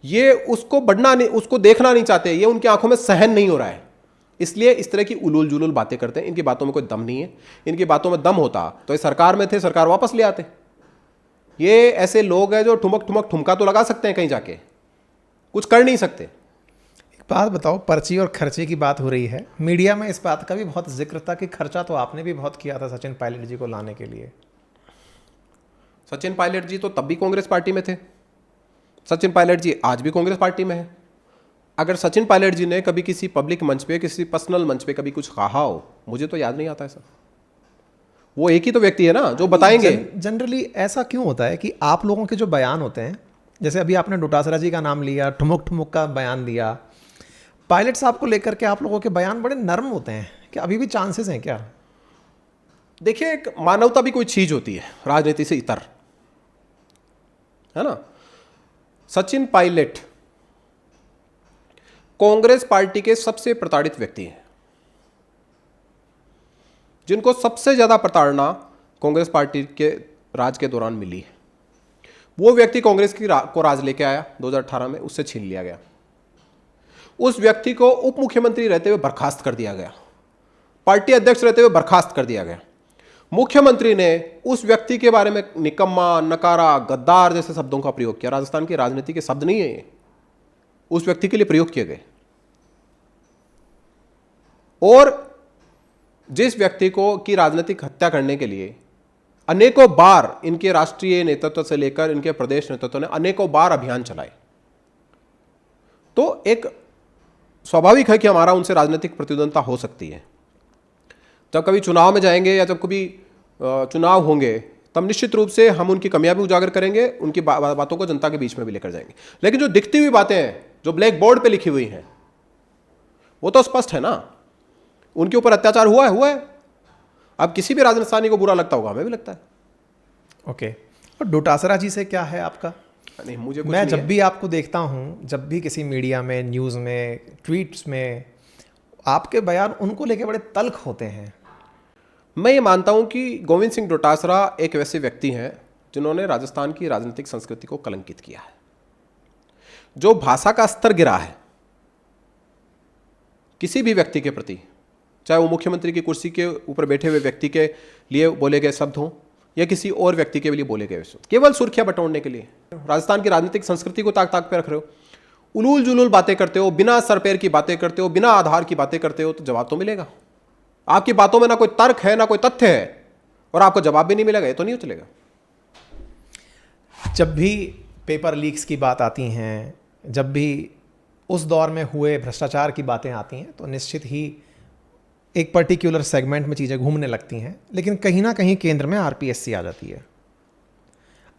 S1: ये उसको बढ़ना नहीं, उसको देखना नहीं चाहते, ये उनकी आंखों में सहन नहीं हो रहा है, इसलिए इस तरह की उलूल जुलूल बातें करते हैं। इनकी बातों में कोई दम नहीं है। इनकी बातों में दम होता तो ये सरकार में थे, सरकार वापस ले आते। ये ऐसे लोग हैं जो ठुमक ठुमक ठुमका तो लगा सकते हैं, कहीं जाके कुछ कर नहीं सकते।
S2: एक बात बताओ, पर्ची और खर्चे की बात हो रही है, मीडिया में इस बात का भी बहुत जिक्र था कि खर्चा तो आपने भी बहुत किया था सचिन पायलट जी को लाने के लिए।
S1: सचिन पायलट जी तो तब भी कांग्रेस पार्टी में थे, सचिन पायलट जी आज भी कांग्रेस पार्टी में है। अगर सचिन पायलट जी ने कभी किसी पब्लिक मंच पे, किसी पर्सनल मंच पे कभी कुछ कहा हो, मुझे तो याद नहीं आता है सर। वो एक ही तो व्यक्ति है ना जो बताएंगे।
S2: जनरली ऐसा क्यों होता है कि आप लोगों के जो बयान होते हैं, जैसे अभी आपने डोटासरा जी का नाम लिया, ठुमुक ठुमुक का बयान दिया, पायलट साहब को लेकर के आप लोगों के बयान बड़े नर्म होते हैं, क्या अभी भी चांसेस हैं क्या?
S1: देखिए, एक मानवता भी कोई चीज होती है राजनीति से इतर, है ना। सचिन पायलट कांग्रेस पार्टी के सबसे प्रताड़ित व्यक्ति हैं, जिनको सबसे ज्यादा प्रताड़ना कांग्रेस पार्टी के राज के दौरान मिली है। वो व्यक्ति कांग्रेस को राज लेके आया 2018 में, उससे छीन लिया गया। उस व्यक्ति को उप मुख्यमंत्री रहते हुए बर्खास्त कर दिया गया, पार्टी अध्यक्ष रहते हुए बर्खास्त कर दिया गया। मुख्यमंत्री ने उस व्यक्ति के बारे में निकम्मा, नकारा, गद्दार जैसे शब्दों का प्रयोग किया। राजस्थान की राजनीति के शब्द नहीं है ये, उस व्यक्ति के लिए प्रयोग किए गए। और जिस व्यक्ति को की राजनीतिक हत्या करने के लिए अनेकों बार इनके राष्ट्रीय नेतृत्व से लेकर इनके प्रदेश नेतृत्व ने अनेकों बार अभियान चलाए, तो एक स्वाभाविक है कि हमारा उनसे राजनीतिक प्रतिद्वंदता हो सकती है। जब कभी चुनाव में जाएंगे या जब कभी चुनाव होंगे, तब निश्चित रूप से हम उनकी कमियां भी उजागर करेंगे, उनकी बातों को जनता के बीच में भी लेकर जाएंगे। लेकिन जो दिखती हुई बातें हैं, जो ब्लैक बोर्ड पे लिखी हुई हैं, वो तो स्पष्ट है ना। उनके ऊपर अत्याचार हुआ है। अब किसी भी राजस्थानी को बुरा लगता होगा, हमें भी लगता है।
S2: ओके, और डोटासरा जी से क्या है आपका?
S1: नहीं, मुझे कुछ
S2: मैं
S1: नहीं
S2: जब
S1: है।
S2: भी आपको देखता हूं, जब भी किसी मीडिया में, न्यूज़ में, ट्वीट्स में, आपके बयान उनको लेके बड़े तल्ख होते हैं।
S1: मैं ये मानता हूं कि गोविंद सिंह डोटासरा एक वैसे व्यक्ति हैं जिन्होंने राजस्थान की राजनीतिक संस्कृति को कलंकित किया है। जो भाषा का स्तर गिरा है किसी भी व्यक्ति के प्रति, चाहे वो मुख्यमंत्री की कुर्सी के ऊपर बैठे हुए व्यक्ति के लिए बोले गए शब्द हों या किसी और व्यक्ति के लिए बोले गए शब्द, केवल सुर्खियां बटोरने के लिए राजस्थान की राजनीतिक संस्कृति को ताक ताक पे रख रहे हो, उलूल जुलूल बातें करते हो, बिना सर पैर की बातें करते हो, बिना आधार की बातें करते हो, तो जवाब तो मिलेगा। आपकी बातों में ना कोई तर्क है, ना कोई तथ्य है, और आपको जवाब भी नहीं मिलेगा, ये तो नहीं चलेगा।
S2: जब भी पेपर लीक्स की बात आती हैं, जब भी उस दौर में हुए भ्रष्टाचार की बातें आती हैं, तो निश्चित ही एक पर्टिकुलर सेगमेंट में चीज़ें घूमने लगती हैं, लेकिन कहीं ना कहीं केंद्र में आरपीएससी आ जाती है।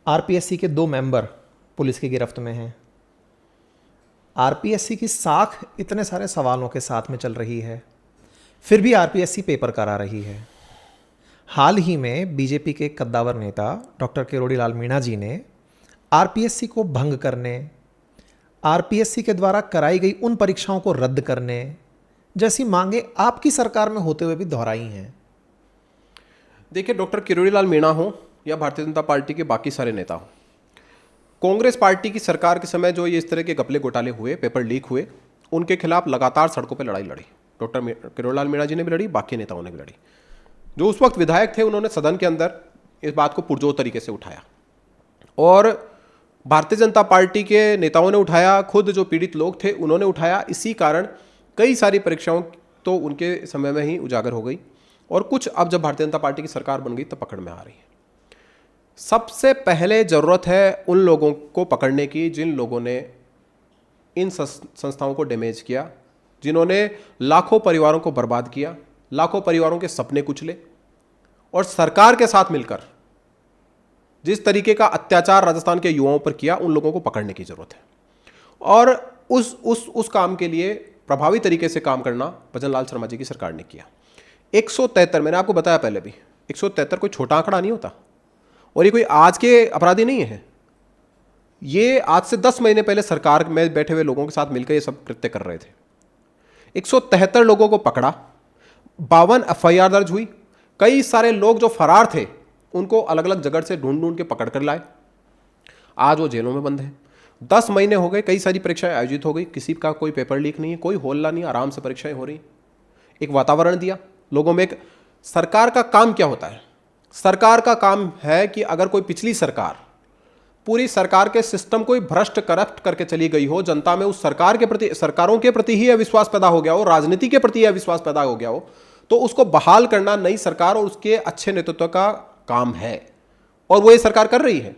S2: आरपीएससी के 2 मेंबर पुलिस की गिरफ्त में हैं। आरपीएससी की साख इतने सारे सवालों के साथ में चल रही है, फिर भी आरपीएससी पेपर करा रही है। हाल ही में बीजेपी के कद्दावर नेता डॉक्टर किरोड़ी लाल मीणा जी ने आरपीएससी को भंग करने, आरपीएससी के द्वारा कराई गई उन परीक्षाओं को रद्द करने जैसी मांगे आपकी सरकार में होते हुए भी दोहराई हैं।
S1: देखिए, डॉक्टर किरोड़ी लाल मीणा हो या भारतीय जनता पार्टी के बाकी सारे नेता हो, कांग्रेस पार्टी की सरकार के समय जो ये इस तरह के घपले घोटाले हुए, पेपर लीक हुए, उनके खिलाफ लगातार सड़कों पर लड़ाई लड़ी। डॉक्टर किरोड़ी लाल मीणा जी ने भी लड़ी, बाकी नेताओं ने भी लड़ी। जो उस वक्त विधायक थे, उन्होंने सदन के अंदर इस बात को पुरजोर तरीके से उठाया, और भारतीय जनता पार्टी के नेताओं ने उठाया, खुद जो पीड़ित लोग थे उन्होंने उठाया। इसी कारण कई सारी परीक्षाओं तो उनके समय में ही उजागर हो गई, और कुछ अब जब भारतीय जनता पार्टी की सरकार बन गई तब पकड़ में आ रही है। सबसे पहले जरूरत है उन लोगों को पकड़ने की जिन लोगों ने इन संस्थाओं को डैमेज किया, जिन्होंने लाखों परिवारों को बर्बाद किया, लाखों परिवारों के सपने कुचले, और सरकार के साथ मिलकर जिस तरीके का अत्याचार राजस्थान के युवाओं पर किया, उन लोगों को पकड़ने की जरूरत है। और उस काम के लिए प्रभावी तरीके से काम करना भजन लाल शर्मा जी की सरकार ने किया। 173, मैंने आपको बताया पहले भी, 173 कोई छोटा आंकड़ा नहीं होता, और ये कोई आज के अपराधी नहीं है। ये आज से 10 महीने पहले सरकार में बैठे हुए लोगों के साथ मिलकर ये सब कृत्य कर रहे थे। 173 लोगों को पकड़ा, 52 एफआईआर दर्ज हुई। कई सारे लोग जो फरार थे उनको अलग अलग जगह से ढूंढ ढूंढ के पकड़ कर लाए। आज वो जेलों में बंद है। 10 महीने हो गए, कई सारी परीक्षाएं आयोजित हो गई, किसी का कोई पेपर लीक नहीं है, कोई होल्ला नहीं, आराम से परीक्षाएं हो रही। एक वातावरण दिया लोगों में। एक सरकार का काम क्या होता है? सरकार का काम है कि अगर कोई पिछली सरकार पूरी सरकार के सिस्टम को भ्रष्ट करप्ट करके चली गई हो, जनता में उस सरकार के प्रति, सरकारों के प्रति ही अविश्वास पैदा हो गया हो, राजनीति के प्रति अविश्वास पैदा हो गया हो, तो उसको बहाल करना नई सरकार और उसके अच्छे नेतृत्व का काम है। और वो ये सरकार कर रही है।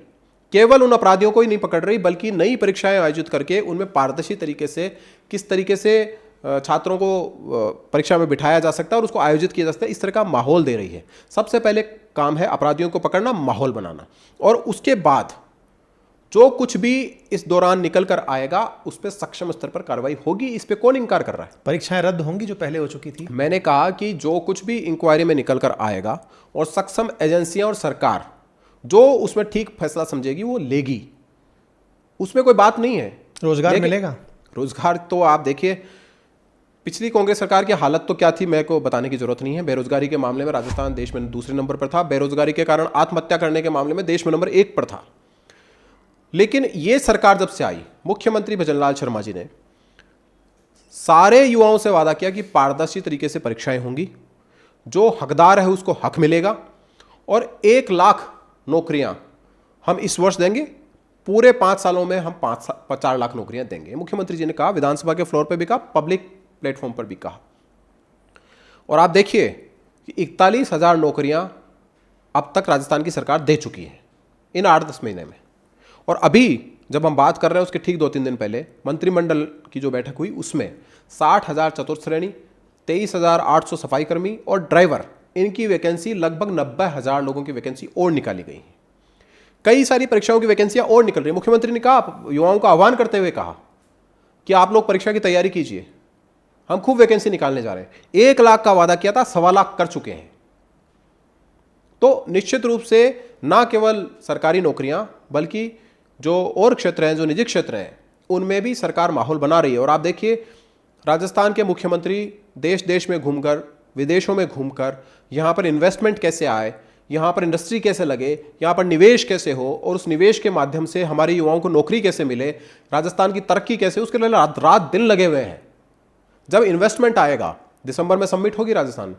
S1: केवल उन अपराधियों को ही नहीं पकड़ रही, बल्कि नई परीक्षाएं आयोजित करके उनमें पारदर्शी तरीके से किस तरीके से छात्रों को परीक्षा में बिठाया जा सकता है और उसको आयोजित किया जा सकता है, इस तरह का माहौल दे रही है। सबसे पहले काम है अपराधियों को पकड़ना, माहौल बनाना, और उसके बाद जो कुछ भी इस दौरान निकल कर आएगा उस पर सक्षम स्तर पर कार्रवाई होगी। इस पे कौन इंकार कर रहा है?
S2: परीक्षाएं रद्द होंगी जो पहले हो चुकी थी।
S1: मैंने कहा कि जो कुछ भी इंक्वायरी में निकल कर आएगा और सक्षम एजेंसियां और सरकार जो उसमें ठीक फैसला समझेगी वो लेगी, उसमें कोई बात नहीं है।
S2: रोजगार मिलेगा।
S1: रोजगार तो आप देखिए, पिछली कांग्रेस सरकार की हालत तो क्या थी, मेरे को बताने की जरूरत नहीं है। बेरोजगारी के मामले में राजस्थान देश में दूसरे नंबर पर था, बेरोजगारी के कारण आत्महत्या करने के मामले में देश में नंबर 1 पर था। लेकिन ये सरकार जब से आई, मुख्यमंत्री भजन लाल शर्मा जी ने सारे युवाओं से वादा किया कि पारदर्शी तरीके से परीक्षाएं होंगी, जो हकदार है उसको हक मिलेगा, और 1 लाख नौकरियां हम इस वर्ष देंगे। पूरे 5 सालों में हम 4 लाख नौकरियां देंगे। मुख्यमंत्री जी ने कहा, विधानसभा के फ्लोर पर भी कहा, पब्लिक प्लेटफॉर्म पर भी कहा। और आप देखिए कि 41,000 नौकरियां अब तक राजस्थान की सरकार दे चुकी है इन 8-10 महीने में। और अभी जब हम बात कर रहे हैं उसके ठीक 2-3 दिन पहले मंत्रिमंडल की जो बैठक हुई उसमें 60,000 चतुर्थ श्रेणी, 23,800 सफाई कर्मी और ड्राइवर, इनकी वैकेंसी लगभग 90,000 लोगों की वैकेंसी और निकाली गई है। कई सारी परीक्षाओं की वैकेंसियां और निकल रही है। मुख्यमंत्री ने कहा, युवाओं का आह्वान करते हुए कहा कि आप लोग परीक्षा की तैयारी कीजिए, हम खूब वैकेंसी निकालने जा रहे हैं। 1 लाख का वादा किया था, 1.25 लाख कर चुके हैं। तो निश्चित रूप से ना केवल सरकारी नौकरियां बल्कि जो और क्षेत्र हैं, जो निजी क्षेत्र हैं, उनमें भी सरकार माहौल बना रही है। और आप देखिए राजस्थान के मुख्यमंत्री देश देश में घूमकर, विदेशों में घूमकर, यहाँ पर इन्वेस्टमेंट कैसे आए, यहाँ पर इंडस्ट्री कैसे लगे, यहाँ पर निवेश कैसे हो, और उस निवेश के माध्यम से हमारे युवाओं को नौकरी कैसे मिले, राजस्थान की तरक्की कैसे, उसके लिए रात दिन लगे हुए हैं। जब इन्वेस्टमेंट आएगा, दिसंबर में समिट होगी राजस्थान,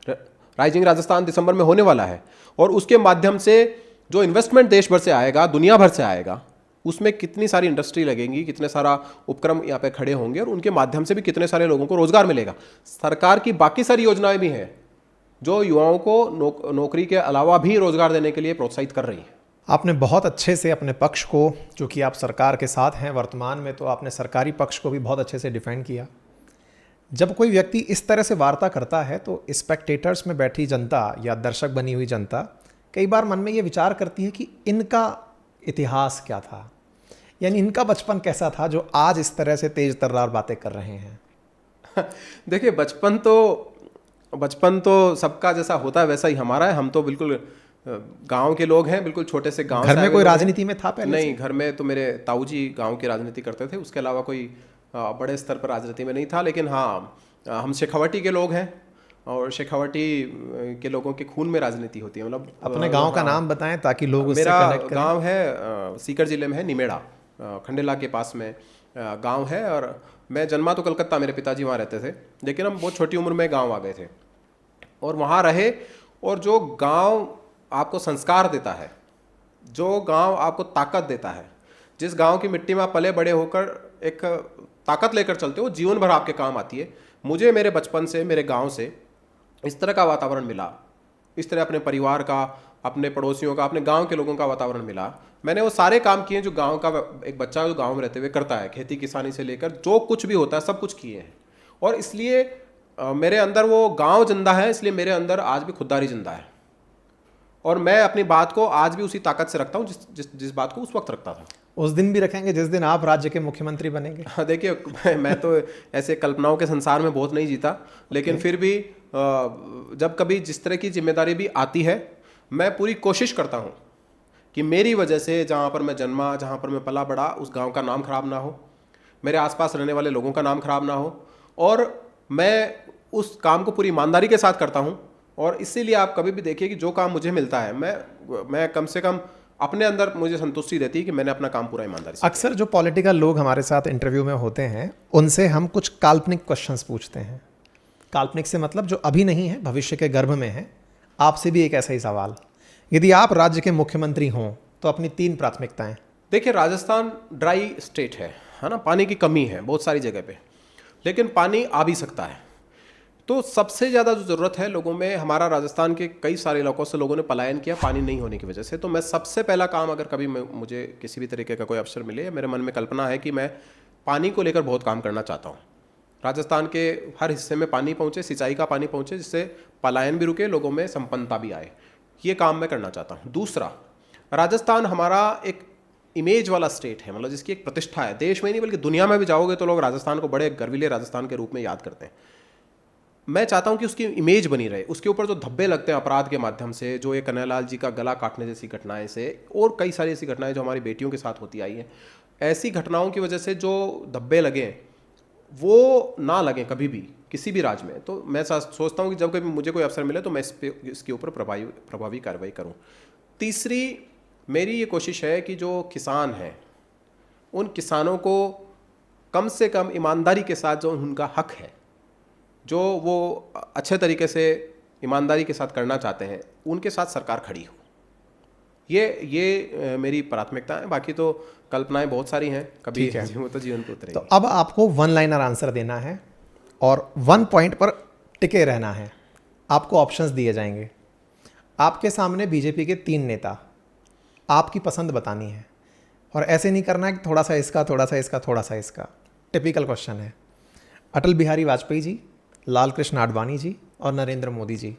S1: राइजिंग राजस्थान दिसंबर में होने वाला है, और उसके माध्यम से जो इन्वेस्टमेंट देश भर से आएगा, दुनिया भर से आएगा, उसमें कितनी सारी इंडस्ट्री लगेंगी, कितने सारा उपक्रम यहाँ पे खड़े होंगे, और उनके माध्यम से भी कितने सारे लोगों को रोजगार मिलेगा। सरकार की बाकी सारी योजनाएं भी हैं जो युवाओं को नौकरी के अलावा भी रोजगार देने के लिए प्रोत्साहित कर रही हैं।
S2: आपने बहुत अच्छे से अपने पक्ष को, जो कि आप सरकार के साथ हैं वर्तमान में, तो आपने सरकारी पक्ष को भी बहुत अच्छे से डिफेंड किया। जब कोई व्यक्ति इस तरह से वार्ता करता है तो स्पेक्टेटर्स में बैठी जनता या दर्शक बनी हुई जनता कई बार मन में ये विचार करती है कि इनका इतिहास क्या था, यानी इनका बचपन कैसा था जो आज इस तरह से तेज तर्रार बातें कर रहे हैं।
S1: देखिए, बचपन तो सबका जैसा होता है वैसा ही हमारा है। हम तो बिल्कुल गांव के लोग हैं, बिल्कुल छोटे से गांव।
S2: घर में कोई राजनीति में था पहले?
S1: नहीं, घर में तो मेरे ताऊ जी गांव की राजनीति करते थे, उसके अलावा कोई बड़े स्तर पर राजनीति में नहीं था। लेकिन हाँ, हम शेखावटी के लोग हैं और शेखावटी के लोगों के खून में राजनीति होती है। मतलब
S2: अपने गांव का नाम बताएं ताकि लोग उससे
S1: मेरा
S2: कनेक्ट करें।
S1: गांव है सीकर जिले में है, निमेड़ा, खंडेला के पास में गांव है। और मैं जन्मा तो कलकत्ता, मेरे पिताजी वहाँ रहते थे, लेकिन हम बहुत छोटी उम्र में गांव आ गए थे और वहाँ रहे। और जो गांव आपको संस्कार देता है, जो गांव आपको ताकत देता है, जिस गांव की मिट्टी में आप पले बड़े होकर एक ताकत लेकर चलते हो, जीवन भर आपके काम आती है। मुझे मेरे बचपन से, मेरे गांव से इस तरह का वातावरण मिला, इस तरह अपने परिवार का, अपने पड़ोसियों का, अपने गांव के लोगों का वातावरण मिला। मैंने वो सारे काम किए जो गांव का एक बच्चा जो गांव में रहते हुए करता है, खेती किसानी से लेकर जो कुछ भी होता है सब कुछ किए हैं। और इसलिए मेरे अंदर वो गांव जिंदा है, इसलिए मेरे अंदर आज भी खुददारी जिंदा है। और मैं अपनी बात को आज भी उसी ताकत से रखता हूँ जिस बात को उस वक्त रखता था।
S2: उस दिन भी रखेंगे जिस दिन आप राज्य के मुख्यमंत्री बनेंगे?
S1: हाँ, देखिए मैं तो ऐसे कल्पनाओं के संसार में बहुत नहीं जीता, लेकिन फिर भी जब कभी जिस तरह की जिम्मेदारी भी आती है, मैं पूरी कोशिश करता हूँ कि मेरी वजह से जहाँ पर मैं जन्मा, जहाँ पर मैं पला बड़ा, उस गांव का नाम खराब ना हो, मेरे आसपास रहने वाले लोगों का नाम खराब ना हो, और मैं उस काम को पूरी ईमानदारी के साथ करता हूँ। और इसीलिए आप कभी भी देखिए कि जो काम मुझे मिलता है, मैं कम से कम अपने अंदर मुझे संतुष्टि रहती है कि मैंने अपना काम पूरा ईमानदारी से।
S2: अक्सर जो पॉलिटिकल लोग हमारे साथ इंटरव्यू में होते हैं, उनसे हम कुछ काल्पनिक क्वेश्चंस पूछते हैं। काल्पनिक से मतलब जो अभी नहीं है, भविष्य के गर्भ में है। आपसे भी एक ऐसा ही सवाल, यदि आप राज्य के मुख्यमंत्री हों तो अपनी 3 प्राथमिकताएं।
S1: देखिए, राजस्थान ड्राई स्टेट है ना, पानी की कमी है बहुत सारी जगह पे, लेकिन पानी आ भी सकता है। तो सबसे ज़्यादा जो ज़रूरत है लोगों में, हमारा राजस्थान के कई सारे इलाकों से लोगों ने पलायन किया पानी नहीं होने की वजह से। तो मैं सबसे पहला काम, अगर कभी मुझे किसी भी तरीके का कोई अवसर मिले, मेरे मन में कल्पना है कि मैं पानी को लेकर बहुत काम करना चाहता हूँ। राजस्थान के हर हिस्से में पानी पहुँचे, सिंचाई का पानी पहुँचे, जिससे पलायन भी रुके, लोगों में संपन्नता भी आए। ये काम मैं करना चाहता हूँ। दूसरा, राजस्थान हमारा एक इमेज वाला स्टेट है, मतलब जिसकी एक प्रतिष्ठा है, देश में ही नहीं बल्कि दुनिया में भी जाओगे तो लोग राजस्थान को बड़े गर्वीले राजस्थान के रूप में याद करते हैं। मैं चाहता हूं कि उसकी इमेज बनी रहे। उसके ऊपर जो धब्बे लगते हैं अपराध के माध्यम से, जो ये कन्हैयालाल जी का गला काटने जैसी घटनाएं से, और कई सारी ऐसी घटनाएं जो हमारी बेटियों के साथ होती आई हैं, ऐसी घटनाओं की वजह से जो धब्बे लगे वो ना लगें कभी भी किसी भी राज्य में। तो मैं सोचता हूँ कि जब कभी मुझे कोई अवसर मिले तो मैं इसके ऊपर प्रभावी कार्रवाई करूँ। तीसरी मेरी ये कोशिश है कि जो किसान हैं, उन किसानों को कम से कम ईमानदारी के साथ जो उनका हक है, जो वो अच्छे तरीके से ईमानदारी के साथ करना चाहते हैं, उनके साथ सरकार खड़ी हो। ये मेरी प्राथमिकता है। बाकी तो कल्पनाएं बहुत सारी हैं, कभी वो तो जीवन पे उतरेगी।
S2: तो अब आपको 1 लाइनर आंसर देना है और 1 पॉइंट पर टिके रहना है। आपको ऑप्शंस दिए जाएंगे। आपके सामने बीजेपी के 3 नेता, आपकी पसंद बतानी है, और ऐसे नहीं करना है कि थोड़ा सा इसका, थोड़ा सा इसका, थोड़ा सा इसका। टिपिकल क्वेश्चन है। अटल बिहारी वाजपेयी जी, लाल कृष्ण आडवाणी जी और नरेंद्र मोदी जी।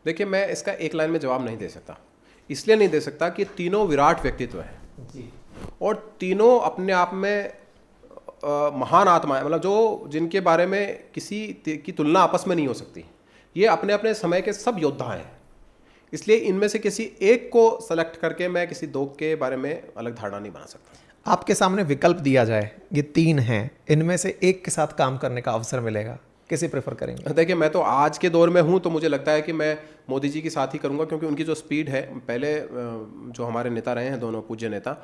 S1: देखिए, मैं इसका एक लाइन में जवाब नहीं दे सकता। इसलिए नहीं दे सकता कि तीनों विराट व्यक्तित्व हैं जी, और तीनों अपने आप में महान आत्माएं, मतलब जो जिनके बारे में किसी की तुलना आपस में नहीं हो सकती। ये अपने अपने समय के सब योद्धा हैं। इसलिए इनमें से किसी एक को सेलेक्ट करके मैं किसी 2 के बारे में अलग धारणा नहीं बना सकता।
S2: आपके सामने विकल्प दिया जाए, ये 3 हैं, इनमें से एक के साथ काम करने का अवसर मिलेगा, किसे प्रेफर करेंगे?
S1: देखिए, मैं तो आज के दौर में हूँ तो मुझे लगता है कि मैं मोदी जी के साथ ही करूँगा, क्योंकि उनकी जो स्पीड है, पहले जो हमारे नेता रहे हैं, दोनों पूज्य नेता,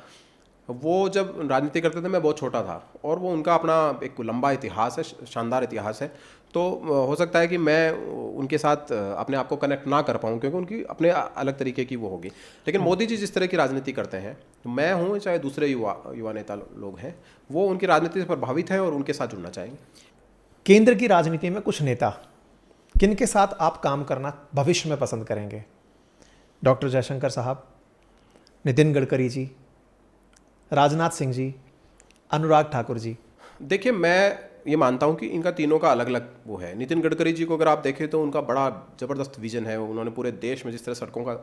S1: वो जब राजनीति करते थे मैं बहुत छोटा था, और वो उनका अपना एक लंबा इतिहास है, शानदार इतिहास है। तो हो सकता है कि मैं उनके साथ अपने आप को कनेक्ट ना कर पाऊँ, क्योंकि उनकी अपने अलग तरीके की वो होगी। लेकिन मोदी जी जिस तरह की राजनीति करते हैं, मैं हूँ चाहे दूसरे युवा नेता लोग हैं, वो उनकी राजनीति से प्रभावित हैं और उनके साथ जुड़ना चाहेंगे।
S2: केंद्र की राजनीति में कुछ नेता, किन के साथ आप काम करना भविष्य में पसंद करेंगे? डॉक्टर जयशंकर साहब, नितिन गडकरी जी, राजनाथ सिंह जी, अनुराग ठाकुर जी।
S1: देखिए, मैं ये मानता हूँ कि इनका तीनों का अलग अलग वो है। नितिन गडकरी जी को अगर आप देखें तो उनका बड़ा ज़बरदस्त विजन है। उन्होंने पूरे देश में जिस तरह सड़कों का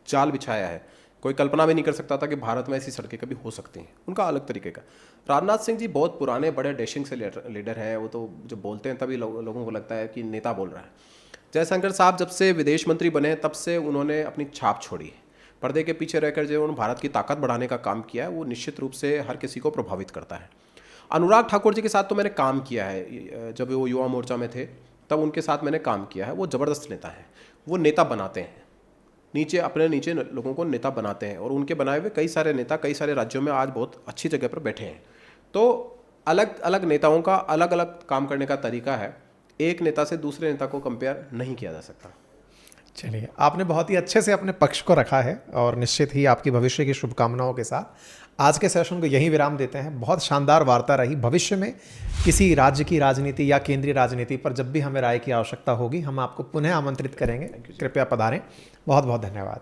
S1: जाल बिछाया है, कोई कल्पना भी नहीं कर सकता था कि भारत में ऐसी सड़कें कभी हो सकती हैं। उनका अलग तरीके का। राजनाथ सिंह जी बहुत पुराने बड़े डैशिंग से लीडर हैं। वो तो जब बोलते हैं तभी लोगों को लगता है कि नेता बोल रहा है। जयशंकर साहब जब से विदेश मंत्री बने तब से उन्होंने अपनी छाप छोड़ी है। पर्दे के पीछे रहकर जो उन्होंने भारत की ताकत बढ़ाने का काम किया है, वो निश्चित रूप से हर किसी को प्रभावित करता है। अनुराग ठाकुर जी के साथ तो मैंने काम किया है, जब वो युवा मोर्चा में थे तब उनके साथ मैंने काम किया है। वो ज़बरदस्त नेता हैं। वो नेता बनाते हैं, अपने नीचे लोगों को नेता बनाते हैं, और उनके बनाए हुए कई सारे नेता कई सारे राज्यों में आज बहुत अच्छी जगह पर बैठे हैं। तो अलग अलग नेताओं का अलग अलग काम करने का तरीका है। एक नेता से दूसरे नेता को कंपेयर नहीं किया जा सकता।
S2: चलिए, आपने बहुत ही अच्छे से अपने पक्ष को रखा है, और निश्चित ही आपकी भविष्य की शुभकामनाओं के साथ आज के सेशन को यहीं विराम देते हैं। बहुत शानदार वार्ता रही। भविष्य में किसी राज्य की राजनीति या केंद्रीय राजनीति पर जब भी हमें राय की आवश्यकता होगी, हम आपको पुनः आमंत्रित करेंगे। कृपया पधारें। बहुत बहुत धन्यवाद।